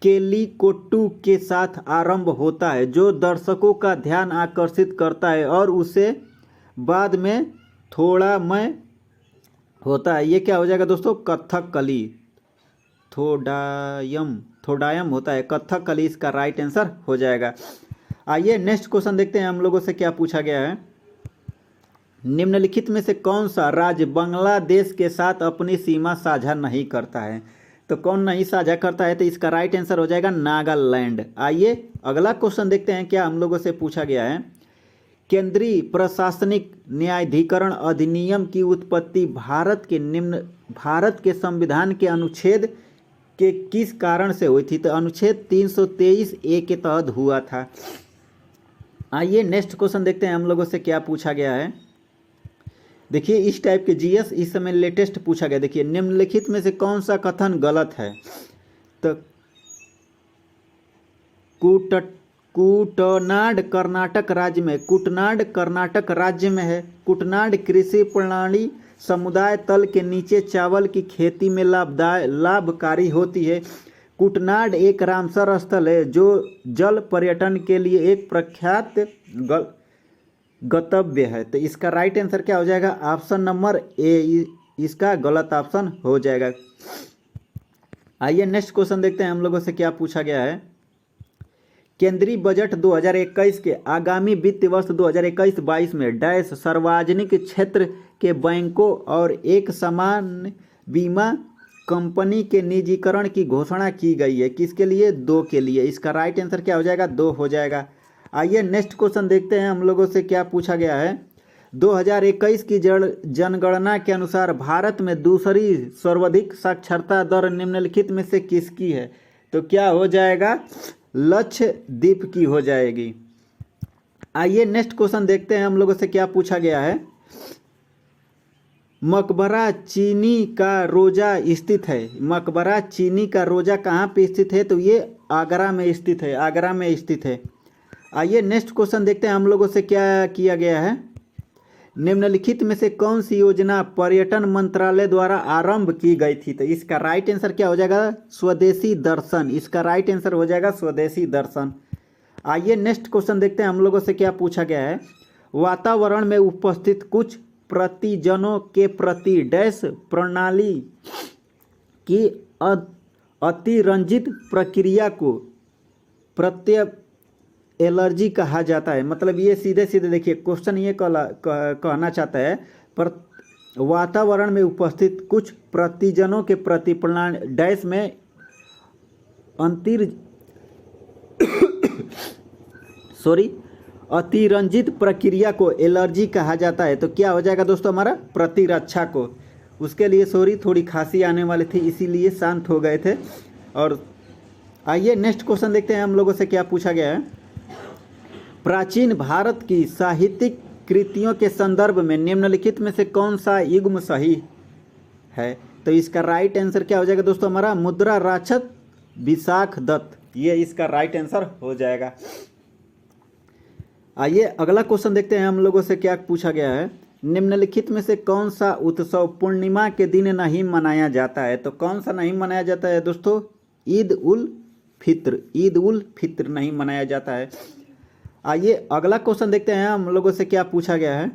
केलिकोट्टू के साथ आरंभ होता है जो दर्शकों का ध्यान आकर्षित करता है और उसे बाद में थोड़ा मय होता है। ये क्या हो जाएगा दोस्तों, कथकली, थोडायम होता है, कथकली इसका राइट आंसर हो जाएगा। आइए नेक्स्ट क्वेश्चन देखते हैं हम लोगों से क्या पूछा गया है। निम्नलिखित में से कौन सा राज्य बांग्लादेश के साथ अपनी सीमा साझा नहीं करता है। तो कौन नहीं साझा करता है, तो इसका राइट आंसर हो जाएगा नागालैंड। आइए अगला क्वेश्चन देखते हैं क्या हम लोगों से पूछा गया है। केंद्रीय प्रशासनिक न्यायाधिकरण अधिनियम की उत्पत्ति भारत के संविधान के अनुच्छेद के किस कारण से हुई थी। तो अनुच्छेद 323A के तहत हुआ था। आइए नेक्स्ट क्वेश्चन देखते हैं हम लोगों से क्या पूछा गया है। देखिए इस टाइप के जीएस इस समय लेटेस्ट पूछा गया। देखिए निम्नलिखित में से कौन सा कथन गलत है? तो कुटनाड कर्नाटक राज्य में, कुटनाड कर्नाटक राज्य में है। कुटनाड कृषि प्रणाली समुदाय तल के नीचे चावल की खेती में लाभकारी होती है। कुटनाड एक रामसर स्थल है जो जल पर्यटन के लिए एक प्रख्यात गंतव्य है। तो इसका राइट आंसर क्या हो जाएगा? ऑप्शन नंबर ए इसका गलत ऑप्शन हो जाएगा। आइए नेक्स्ट क्वेश्चन देखते हैं हम लोगों से क्या पूछा गया है। केंद्रीय बजट 2021 के आगामी वित्त वर्ष 2021-22 में डैश सार्वजनिक क्षेत्र के बैंकों और एक समान बीमा कंपनी के निजीकरण की घोषणा की गई है। किसके लिए? 2 के लिए। इसका राइट आंसर क्या हो जाएगा? 2 हो जाएगा। आइए नेक्स्ट क्वेश्चन देखते हैं हम लोगों से क्या पूछा गया है। 2021 की जनगणना के अनुसार भारत में दूसरी सर्वाधिक साक्षरता दर निम्नलिखित में से किसकी है? तो क्या हो जाएगा? लक्षद्वीप की हो जाएगी। आइए नेक्स्ट क्वेश्चन देखते हैं हम लोगों से क्या पूछा गया है। मकबरा चीनी का रोजा स्थित है। मकबरा चीनी का रोजा कहाँ पे स्थित है? तो ये आगरा में स्थित है, आगरा में स्थित है। आइए नेक्स्ट क्वेश्चन देखते हैं हम लोगों से क्या किया गया है। निम्नलिखित में से कौन सी योजना पर्यटन मंत्रालय द्वारा आरंभ की गई थी? तो इसका राइट आंसर क्या हो जाएगा? स्वदेशी दर्शन। इसका राइट आंसर हो जाएगा स्वदेशी दर्शन। आइए नेक्स्ट क्वेश्चन देखते हैं हम लोगों से क्या पूछा गया है। वातावरण में उपस्थित कुछ प्रतिजनों के प्रति डैश प्रणाली की अतिरंजित प्रक्रिया को प्रत्यय एलर्जी कहा जाता है। मतलब ये सीधे सीधे देखिए क्वेश्चन ये कहना चाहता है, पर वातावरण में उपस्थित कुछ प्रतिजनों के प्रति प्रणाली डैश में अतिरंजित प्रक्रिया को एलर्जी कहा जाता है। तो क्या हो जाएगा दोस्तों? हमारा प्रतिरक्षा को। उसके लिए थोड़ी खांसी आने वाली थी इसीलिए शांत हो गए थे। और आइए नेक्स्ट क्वेश्चन देखते हैं हम लोगों से क्या पूछा गया है। प्राचीन भारत की साहित्यिक कृतियों के संदर्भ में निम्नलिखित में से कौन सा युग्म सही है? तो इसका राइट आंसर क्या हो जाएगा दोस्तों? हमारा मुद्रा राक्षस विशाख दत्त, ये इसका राइट आंसर हो जाएगा। आइए अगला क्वेश्चन देखते हैं हम लोगों से क्या पूछा गया है। निम्नलिखित में से कौन सा उत्सव पूर्णिमा के दिन नहीं मनाया जाता है? तो कौन सा नहीं मनाया जाता है दोस्तों? ईद उल फित्र। ईद उल फित्र नहीं मनाया जाता है। आइए अगला क्वेश्चन देखते हैं हम लोगों से क्या पूछा गया है।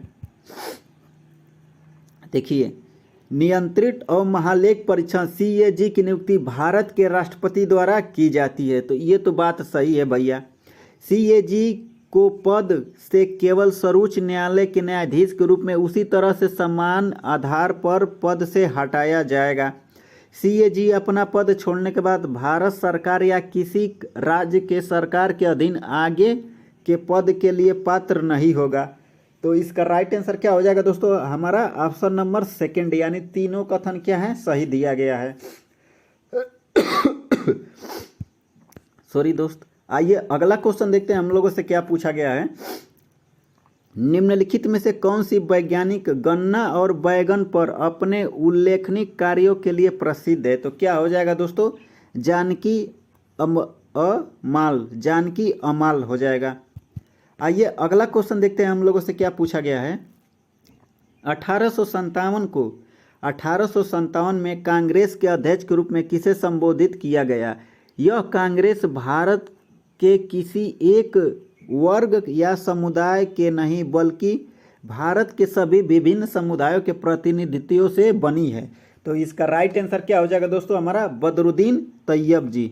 देखिए नियंत्रित और महालेख परीक्षण CAG की नियुक्ति भारत के राष्ट्रपति द्वारा की जाती है। तो ये तो बात सही है भैया। CAG को पद से केवल सर्वोच्च न्यायालय के न्यायाधीश के रूप में उसी तरह से समान आधार पर पद से हटाया जाएगा। CAG अपना पद छोड़ने के बाद भारत सरकार या किसी राज्य के सरकार के अधीन आगे के पद के लिए पात्र नहीं होगा। तो इसका राइट आंसर क्या हो जाएगा दोस्तों? हमारा ऑप्शन नंबर सेकंड, यानी तीनों कथन क्या है? सही दिया गया है। सॉरी दोस्त। आइए अगला क्वेश्चन देखते हैं हम लोगों से क्या पूछा गया है। निम्नलिखित में से कौन सी वैज्ञानिक गन्ना और बैगन पर अपने उल्लेखनीय कार्यों के लिए प्रसिद्ध है? तो क्या हो जाएगा दोस्तों? जानकी जानकी अमाल हो जाएगा। आइए अगला क्वेश्चन देखते हैं हम लोगों से क्या पूछा गया है। 1857 में कांग्रेस के अध्यक्ष के रूप में किसे संबोधित किया गया? यह कांग्रेस भारत के किसी एक वर्ग या समुदाय के नहीं बल्कि भारत के सभी विभिन्न समुदायों के प्रतिनिधित्व से बनी है। तो इसका राइट आंसर क्या हो जाएगा दोस्तों? हमारा बदरुद्दीन तैयब जी।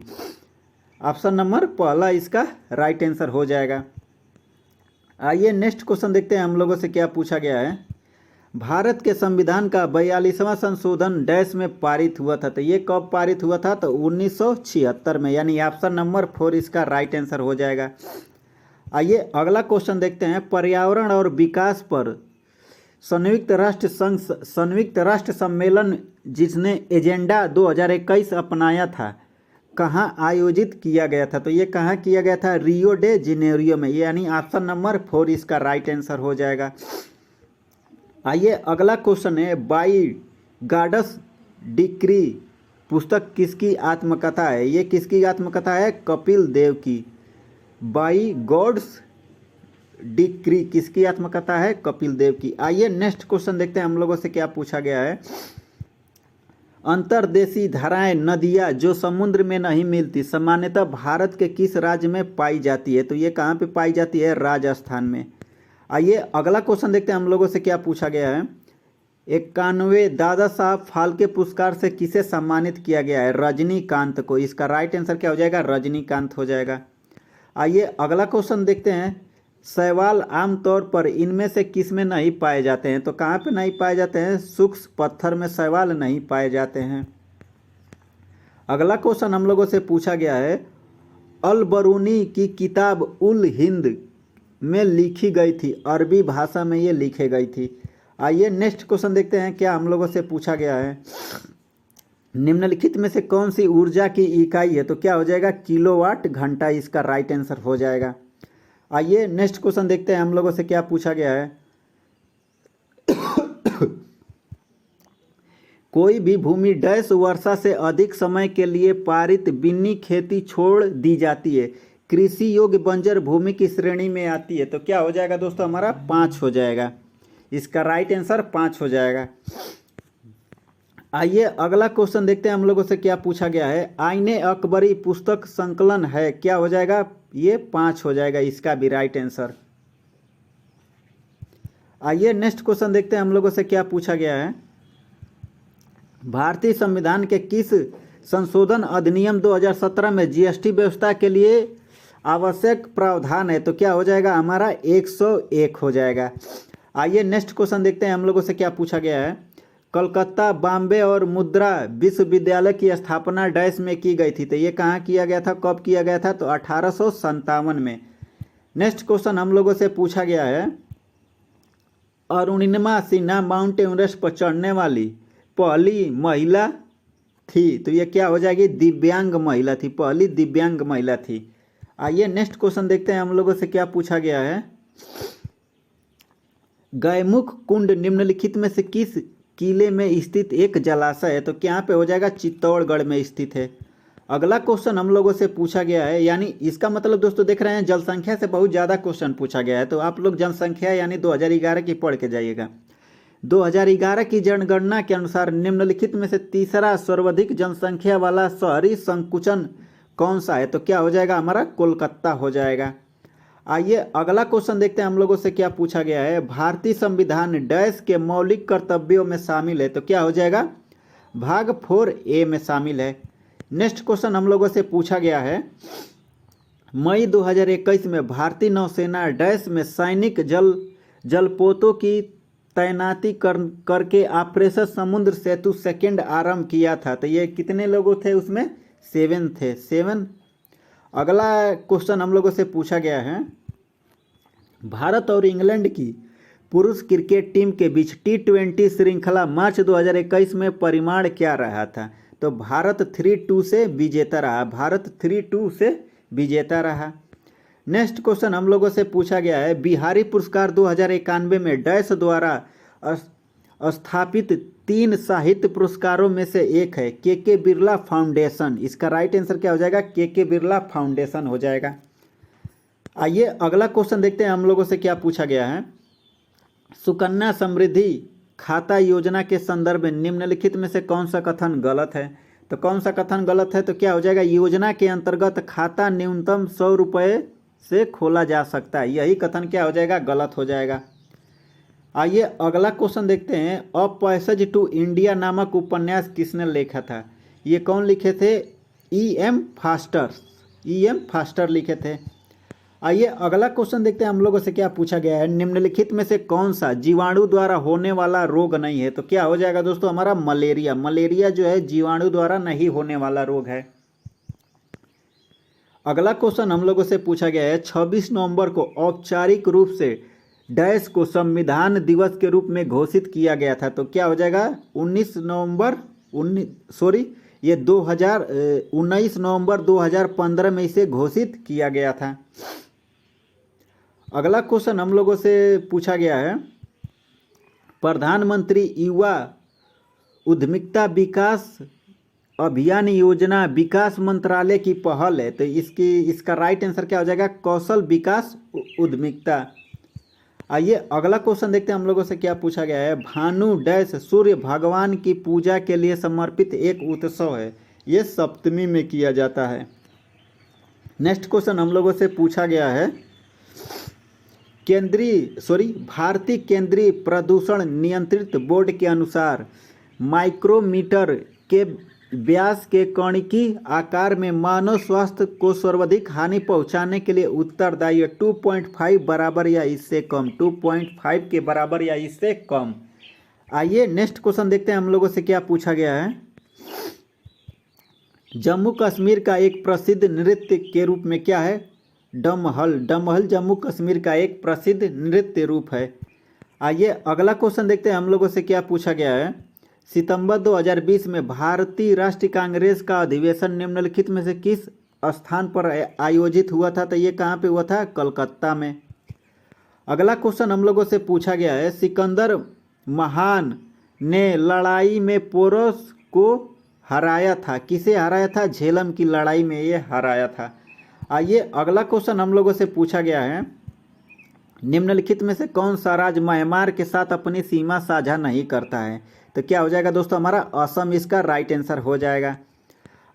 ऑप्शन नंबर पहला इसका राइट आंसर हो जाएगा। आइए नेक्स्ट क्वेश्चन देखते हैं हम लोगों से क्या पूछा गया है। भारत के संविधान का 42वां संशोधन डैश में पारित हुआ था। तो ये कब पारित हुआ था? तो 1976 में, यानी ऑप्शन नंबर 4 इसका राइट आंसर हो जाएगा। आइए अगला क्वेश्चन देखते हैं। पर्यावरण और विकास पर संयुक्त राष्ट्र सम्मेलन जिसने एजेंडा 2021 अपनाया था, कहाँ आयोजित किया गया था? तो ये कहाँ किया गया था? रियो डे जेनेरियो में, यानी ऑप्शन नंबर 4 इसका राइट आंसर हो जाएगा। आइए अगला क्वेश्चन है, बाई गॉड्स डिक्री पुस्तक किसकी आत्मकथा है? ये किसकी आत्मकथा है? कपिल देव की। बाई गॉड्स डिक्री किसकी आत्मकथा है? कपिल देव की। आइए नेक्स्ट क्वेश्चन देखते हैं हम लोगों से क्या पूछा गया है। अंतर्देशीय धाराएं नदियां जो समुद्र में नहीं मिलती सामान्यतः भारत के किस राज्य में पाई जाती है? तो ये कहाँ पे पाई जाती है? राजस्थान में। आइए अगला क्वेश्चन देखते हैं हम लोगों से क्या पूछा गया है। 91वें दादा साहब फाल्के पुरस्कार से किसे सम्मानित किया गया है? रजनीकांत को। इसका राइट आंसर क्या हो जाएगा? रजनीकांत हो जाएगा। आइए अगला क्वेश्चन देखते हैं। शैवाल आमतौर पर इनमें से किस में नहीं पाए जाते हैं? तो कहाँ पे नहीं पाए जाते हैं? शुष्क पत्थर में शैवाल नहीं पाए जाते हैं। अगला क्वेश्चन हम लोगों से पूछा गया है, अल बरूनी की किताब उल हिंद में लिखी गई थी, अरबी भाषा में ये लिखी गई थी। आइए नेक्स्ट क्वेश्चन देखते हैं क्या हम लोगों से पूछा गया है। निम्नलिखित में से कौन सी ऊर्जा की इकाई है? तो क्या हो जाएगा? किलोवाट घंटा इसका राइट आंसर हो जाएगा। आइए नेक्स्ट क्वेश्चन देखते हैं हम लोगों से क्या पूछा गया है। कोई भी भूमि डैश वर्षा से अधिक समय के लिए पारित बिन्नी खेती छोड़ दी जाती है, कृषि योग्य बंजर भूमि की श्रेणी में आती है। तो क्या हो जाएगा दोस्तों? हमारा 5 हो जाएगा। इसका राइट आंसर 5 हो जाएगा। आइए अगला क्वेश्चन देखते हैं हम लोगों से क्या पूछा गया है। आईने अकबरी पुस्तक संकलन है, क्या हो जाएगा? ये 5 हो जाएगा, इसका भी राइट आंसर। आइए नेक्स्ट क्वेश्चन देखते हैं हम लोगों से क्या पूछा गया है। भारतीय संविधान के किस संशोधन अधिनियम 2017 में जीएसटी व्यवस्था के लिए आवश्यक प्रावधान है? तो क्या हो जाएगा? हमारा 101 हो जाएगा। आइए नेक्स्ट क्वेश्चन देखते हैं हम लोगों से क्या पूछा गया है। कलकत्ता, बॉम्बे और मुद्रा विश्वविद्यालय की स्थापना डैश में की गई थी। तो ये कहाँ किया गया था? कब किया गया था? तो 1857 में। नेक्स्ट क्वेश्चन हम लोगों से पूछा गया है, अरुणिमा सिन्हा माउंट एवरेस्ट पर चढ़ने वाली पहली महिला थी। तो ये क्या हो जाएगी? दिव्यांग महिला थी, पहली दिव्यांग महिला थी। आइए नेक्स्ट क्वेश्चन देखते हैं हम लोगों से क्या पूछा गया है। गयमुख कुंड निम्नलिखित में से किस किले में स्थित एक जलाशय है? तो यहाँ पे हो जाएगा? चित्तौड़गढ़ में स्थित है। अगला क्वेश्चन हम लोगों से पूछा गया है, यानी इसका मतलब दोस्तों देख रहे हैं जनसंख्या से बहुत ज़्यादा क्वेश्चन पूछा गया है। तो आप लोग जनसंख्या यानी 2011 की पढ़ के जाइएगा। 2011 की जनगणना के अनुसार निम्नलिखित में से तीसरा सर्वाधिक जनसंख्या वाला शहरी संकुचन कौन सा है? तो क्या हो जाएगा? हमारा कोलकाता हो जाएगा। आइए अगला क्वेश्चन देखते हैं हम लोगों से क्या पूछा गया है। भारतीय संविधान डैश के मौलिक कर्तव्यों में शामिल है। तो क्या हो जाएगा? भाग 4A में शामिल है। नेक्स्ट क्वेश्चन हम लोगों से पूछा गया है, मई 2021 में भारतीय नौसेना डैश में सैनिक जलपोतों की तैनाती करके ऑपरेशन समुद्र सेतु सेकंड आरंभ किया था। तो ये कितने लोगों थे उसमें? 7 थे, 7। अगला क्वेश्चन हम लोगों से पूछा गया है, भारत और इंग्लैंड की पुरुष क्रिकेट टीम के बीच T20 श्रृंखला मार्च 2021 में परिणाम क्या रहा था? तो भारत 3-2 से विजेता रहा। भारत 3-2 से विजेता रहा। नेक्स्ट क्वेश्चन हम लोगों से पूछा गया है, बिहारी पुरस्कार 2091 में डैश द्वारा स्थापित 3 साहित्य पुरस्कारों में से एक है, के बिरला फाउंडेशन। इसका राइट आंसर क्या हो जाएगा? के बिरला फाउंडेशन हो जाएगा। आइए अगला क्वेश्चन देखते हैं हम लोगों से क्या पूछा गया है। सुकन्या समृद्धि खाता योजना के संदर्भ में निम्नलिखित में से कौन सा कथन गलत है? तो कौन सा कथन गलत है? तो क्या हो जाएगा? योजना के अंतर्गत खाता न्यूनतम 100 रुपये से खोला जा सकता है, यही कथन क्या हो जाएगा? गलत हो जाएगा। आइए अगला क्वेश्चन देखते हैं, अ पैसेज टू इंडिया नामक उपन्यास किसने लिखा था? ये कौन लिखे थे? E.M. फास्टर लिखे थे। आइए अगला क्वेश्चन देखते हैं हम लोगों से क्या पूछा गया है, निम्नलिखित में से कौन सा जीवाणु द्वारा होने वाला रोग नहीं है? तो क्या हो जाएगा दोस्तों? हमारा मलेरिया। मलेरिया जो है जीवाणु द्वारा नहीं होने वाला रोग है। अगला क्वेश्चन हम लोगों से पूछा गया है, 26 नवंबर को औपचारिक रूप से डैश को संविधान दिवस के रूप में घोषित किया गया था। तो क्या हो जाएगा? 19 नवंबर 2015 में इसे घोषित किया गया था। अगला क्वेश्चन हम लोगों से पूछा गया है, प्रधानमंत्री युवा उद्यमिता विकास अभियान योजना विकास मंत्रालय की पहल है। तो इसका राइट आंसर क्या हो जाएगा? कौशल विकास उद्यमिता। आइए अगला क्वेश्चन देखते हैं हम लोगों से क्या पूछा गया है। भानु डैश सूर्य भगवान की पूजा के लिए समर्पित एक उत्सव है, ये सप्तमी में किया जाता है। नेक्स्ट क्वेश्चन हम लोगों से पूछा गया है भारतीय केंद्रीय प्रदूषण नियंत्रित बोर्ड के अनुसार माइक्रोमीटर के व्यास के कणिकी आकार में मानव स्वास्थ्य को सर्वाधिक हानि पहुंचाने के लिए उत्तरदायी है 2.5 बराबर या इससे कम, 2.5 के बराबर या इससे कम। आइए नेक्स्ट क्वेश्चन देखते हैं हम लोगों से क्या पूछा गया है। जम्मू कश्मीर का एक प्रसिद्ध नृत्य के रूप में क्या है? डमहल। डमहल जम्मू कश्मीर का एक प्रसिद्ध नृत्य रूप है। आइए अगला क्वेश्चन देखते हैं हम लोगों से क्या पूछा गया है। सितंबर 2020 में भारतीय राष्ट्रीय कांग्रेस का अधिवेशन निम्नलिखित में से किस स्थान पर आयोजित हुआ था? तो ये कहाँ पे हुआ था? कलकत्ता में। अगला क्वेश्चन हम लोगों से पूछा गया है। सिकंदर महान ने लड़ाई में पोरस को हराया था, किसे हराया था? झेलम की लड़ाई में ये हराया था। आइए अगला क्वेश्चन हम लोगों से पूछा गया है। निम्नलिखित में से कौन सा राज्य म्यांमार के साथ अपनी सीमा साझा नहीं करता है? तो क्या हो जाएगा दोस्तों? हमारा असम इसका राइट आंसर हो जाएगा।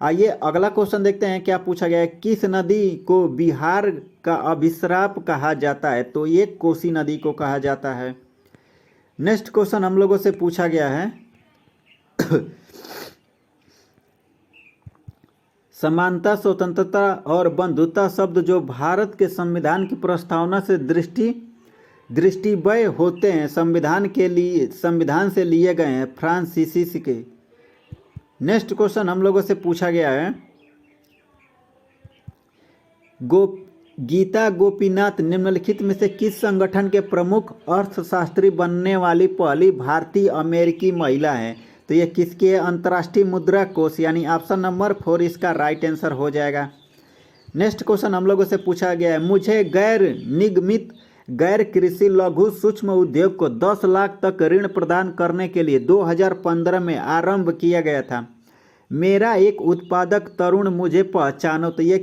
आइए अगला क्वेश्चन देखते हैं क्या पूछा गया है। किस नदी को बिहार का अभिश्राप कहा जाता है? तो ये कोसी नदी को कहा जाता है। नेक्स्ट क्वेश्चन हम लोगों से पूछा गया है समानता, स्वतंत्रता और बंधुता शब्द जो भारत के संविधान की प्रस्तावना से दृष्टिवय होते हैं संविधान से लिए गए हैं फ्रांसीसी के। नेक्स्ट क्वेश्चन हम लोगों से पूछा गया है। गीता गोपीनाथ निम्नलिखित में से किस संगठन के प्रमुख अर्थशास्त्री बनने वाली पहली भारतीय अमेरिकी महिला है? तो ये किसके? अंतर्राष्ट्रीय मुद्रा कोष, यानी ऑप्शन नंबर 4 इसका राइट आंसर हो जाएगा। नेक्स्ट क्वेश्चन हम लोगों से पूछा गया है। मुझे गैर निगमित गैर कृषि लघु सूक्ष्म उद्योग को 10 लाख तक ऋण प्रदान करने के लिए 2015 में आरंभ किया गया था। मेरा एक उत्पादक तरुण मुझे पहचानो। तो ये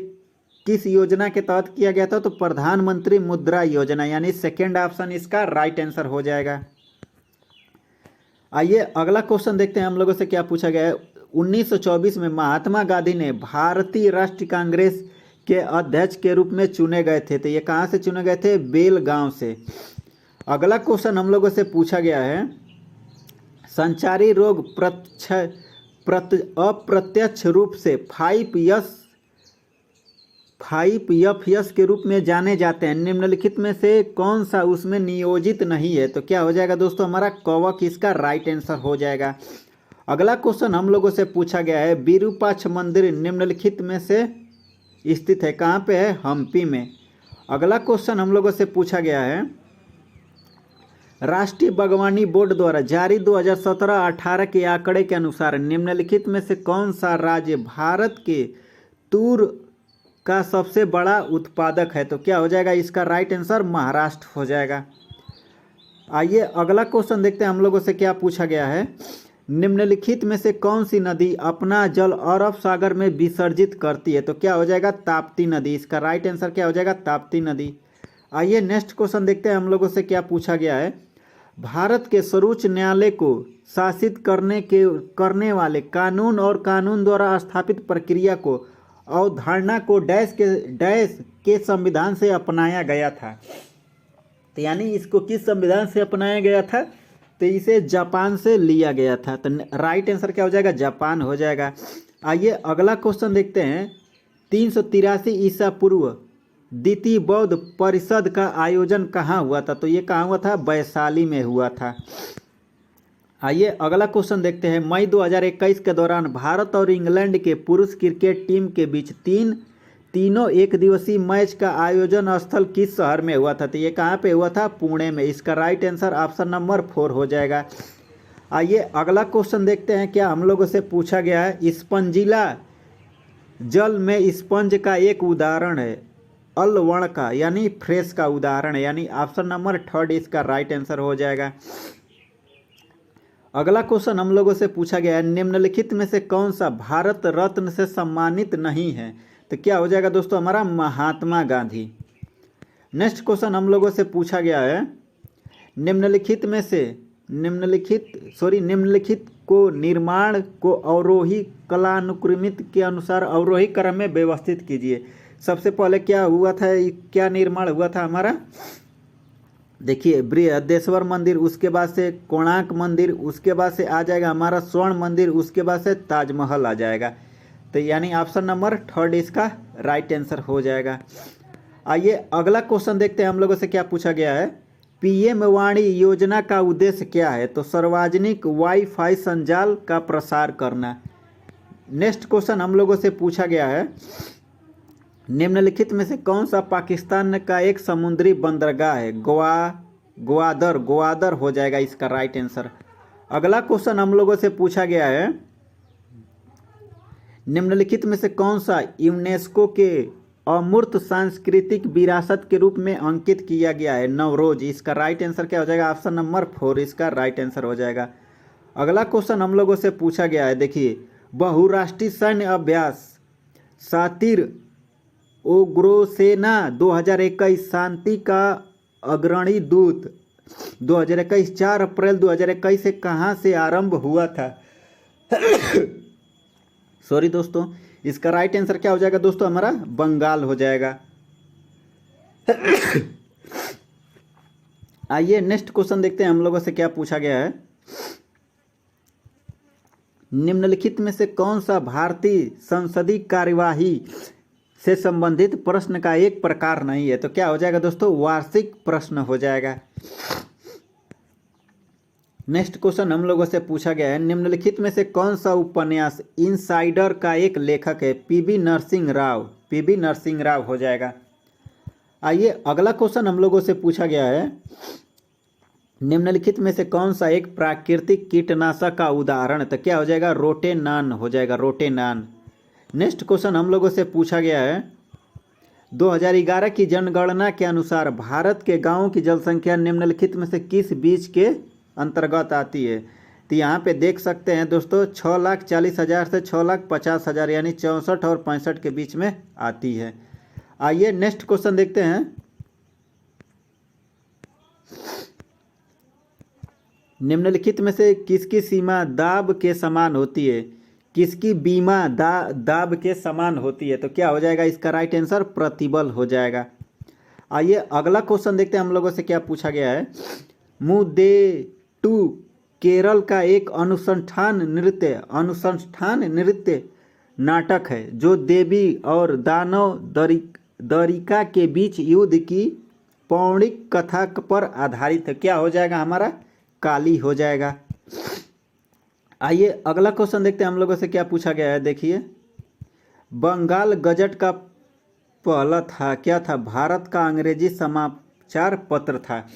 किस योजना के तहत किया गया था? तो प्रधानमंत्री मुद्रा योजना, यानी सेकेंड ऑप्शन इसका राइट आंसर हो जाएगा। आइए अगला क्वेश्चन देखते हैं हम लोगों से क्या पूछा गया है। 1924 में महात्मा गांधी ने भारतीय राष्ट्रीय कांग्रेस के अध्यक्ष के रूप में चुने गए थे। तो ये कहाँ से चुने गए थे? बेलगांव से। अगला क्वेश्चन हम लोगों से पूछा गया है। संचारी रोग अप्रत्यक्ष रूप से 5F के रूप में जाने जाते हैं। निम्नलिखित में से कौन सा उसमें नियोजित नहीं है? तो क्या हो जाएगा दोस्तों? हमारा कवक इसका राइट आंसर हो जाएगा। अगला क्वेश्चन हम लोगों से पूछा गया है। विरूपाक्ष मंदिर निम्नलिखित में से स्थित है, कहाँ पे है? हम्पी में। अगला क्वेश्चन हम लोगों से पूछा गया है। राष्ट्रीय बागवानी बोर्ड द्वारा जारी 2017-18 के आंकड़े के अनुसार निम्नलिखित में से कौन सा राज्य भारत के तूर का सबसे बड़ा उत्पादक है? तो क्या हो जाएगा? इसका राइट आंसर महाराष्ट्र हो जाएगा। आइए अगला क्वेश्चन देखते हैं हम लोगों से क्या पूछा गया है। निम्नलिखित में से कौन सी नदी अपना जल अरब सागर में विसर्जित करती है? तो क्या हो जाएगा? ताप्ती नदी। इसका राइट आंसर क्या हो जाएगा? ताप्ती नदी। आइए नेक्स्ट क्वेश्चन देखते हैं हम लोगों से क्या पूछा गया है। भारत के सर्वोच्च न्यायालय को शासित करने वाले कानून और कानून द्वारा स्थापित प्रक्रिया को अवधारणा को डैश के संविधान से अपनाया गया था। तो यानी इसको किस संविधान से अपनाया गया था? तो इसे जापान से लिया गया था। तो राइट आंसर क्या हो जाएगा? जापान हो जाएगा। आइए अगला क्वेश्चन देखते हैं। 383 ईसा पूर्व द्वितीय बौद्ध परिषद का आयोजन कहाँ हुआ था? तो ये कहाँ हुआ था? वैशाली में हुआ था। आइए अगला क्वेश्चन देखते हैं। मई 2021 के दौरान भारत और इंग्लैंड के पुरुष क्रिकेट टीम के बीच तीनों एक दिवसीय मैच का आयोजन स्थल किस शहर में हुआ था? तो ये कहाँ पे हुआ था? पुणे में। इसका राइट आंसर ऑप्शन नंबर 4 हो जाएगा। आइए अगला क्वेश्चन देखते हैं क्या हम लोगों से पूछा गया है। स्पंजिला जल में स्पंज का एक उदाहरण है अलवण का, यानी फ्रेश का उदाहरण है, यानी ऑप्शन नंबर 3 इसका राइट आंसर हो जाएगा। अगला क्वेश्चन हम लोगों से पूछा गया है, निम्नलिखित में से कौन सा भारत रत्न से सम्मानित नहीं है? तो क्या हो जाएगा दोस्तों हमारा? महात्मा गांधी। नेक्स्ट क्वेश्चन हम लोगों से पूछा गया है, निम्नलिखित को निर्माण को अवरोही कालानुक्रमित के अनुसार अवरोही क्रम में व्यवस्थित कीजिए। सबसे पहले क्या हुआ था, क्या निर्माण हुआ था हमारा? देखिए, बृहदेश्वर मंदिर, उसके बाद से कोणार्क मंदिर, उसके बाद से आ जाएगा हमारा स्वर्ण मंदिर, उसके बाद से ताजमहल आ जाएगा। तो यानी ऑप्शन नंबर 3 इसका राइट आंसर हो जाएगा। आइए अगला क्वेश्चन देखते हैं हम लोगों से क्या पूछा गया है। पीएम वाणी योजना का उद्देश्य क्या है? तो सार्वजनिक वाईफाई संजाल का प्रसार करना। नेक्स्ट क्वेश्चन हम लोगों से पूछा गया है, निम्नलिखित में से कौन सा पाकिस्तान का एक समुद्री बंदरगाह है? ग्वादर हो जाएगा इसका राइट आंसर। अगला क्वेश्चन हम लोगों से पूछा गया है, निम्नलिखित में से कौन सा यूनेस्को के अमूर्त सांस्कृतिक विरासत के रूप में अंकित किया गया है? नवरोज। इसका राइट आंसर क्या हो जाएगा? ऑप्शन नंबर 4 इसका राइट आंसर हो जाएगा। अगला क्वेश्चन हम लोगों से पूछा गया है, देखिए, बहुराष्ट्रीय सैन्य अभ्यास सातिर ओग्रोसेना 2021 शांति का अग्रणी दूत 2021 4 अप्रैल 2021 से कहाँ से आरंभ हुआ था? सॉरी दोस्तों, इसका राइट आंसर क्या हो जाएगा दोस्तों? हमारा बंगाल हो जाएगा। आइए नेक्स्ट क्वेश्चन देखते हैं हम लोगों से क्या पूछा गया है, निम्नलिखित में से कौन सा भारतीय संसदीय कार्यवाही से संबंधित प्रश्न का एक प्रकार नहीं है? तो क्या हो जाएगा दोस्तों? वार्षिक प्रश्न हो जाएगा। नेक्स्ट क्वेश्चन हम लोगों से पूछा गया है, निम्नलिखित में से कौन सा उपन्यास इनसाइडर का एक लेखक है? पीवी नरसिंह राव हो जाएगा। आइए अगला क्वेश्चन हम लोगों से पूछा गया है, निम्नलिखित में से कौन सा एक प्राकृतिक कीटनाशक का उदाहरण? तो क्या हो जाएगा? रोटेनान हो जाएगा, रोटेनान। नेक्स्ट क्वेश्चन हम लोगों से पूछा गया है, 2011 की जनगणना के अनुसार भारत के गांवों की जनसंख्या निम्नलिखित में से किस बीच के अंतर्गत आती है? तो यहाँ पे देख सकते हैं दोस्तों, 6,40,000 से 6,50,000 यानी 64 और 65 के बीच में आती है। आइए नेक्स्ट क्वेश्चन देखते हैं, निम्नलिखित में से किसकी सीमा दाब के समान होती है? किसकी बीमा दाब के समान होती है? तो क्या हो जाएगा इसका राइट आंसर? प्रतिबल हो जाएगा। आइए अगला क्वेश्चन देखते हैं हम लोगों से क्या पूछा गया है, मुदेटू केरल का एक अनुष्ठान नृत्य नाटक है जो देवी और दानव दरिका के बीच युद्ध की पौराणिक कथा पर आधारित है। क्या हो जाएगा हमारा? काली हो जाएगा। आइए अगला क्वेश्चन देखते हैं हम लोगों से क्या पूछा गया है, देखिए, बंगाल गजट का पहला था क्या था? भारत का अंग्रेजी समाचार पत्र था।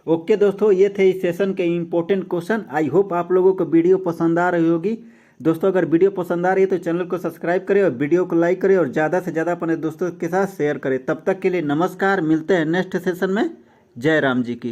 ओके दोस्तों, ये थे इस सेशन के इंपॉर्टेंट क्वेश्चन। आई होप आप लोगों को वीडियो पसंद आ रही होगी। दोस्तों अगर वीडियो पसंद आ रही है तो चैनल को सब्सक्राइब करें और वीडियो को लाइक करें और ज़्यादा से ज़्यादा अपने दोस्तों के साथ शेयर करें। तब तक के लिए नमस्कार, मिलते हैं नेक्स्ट सेशन में। जय राम जी की।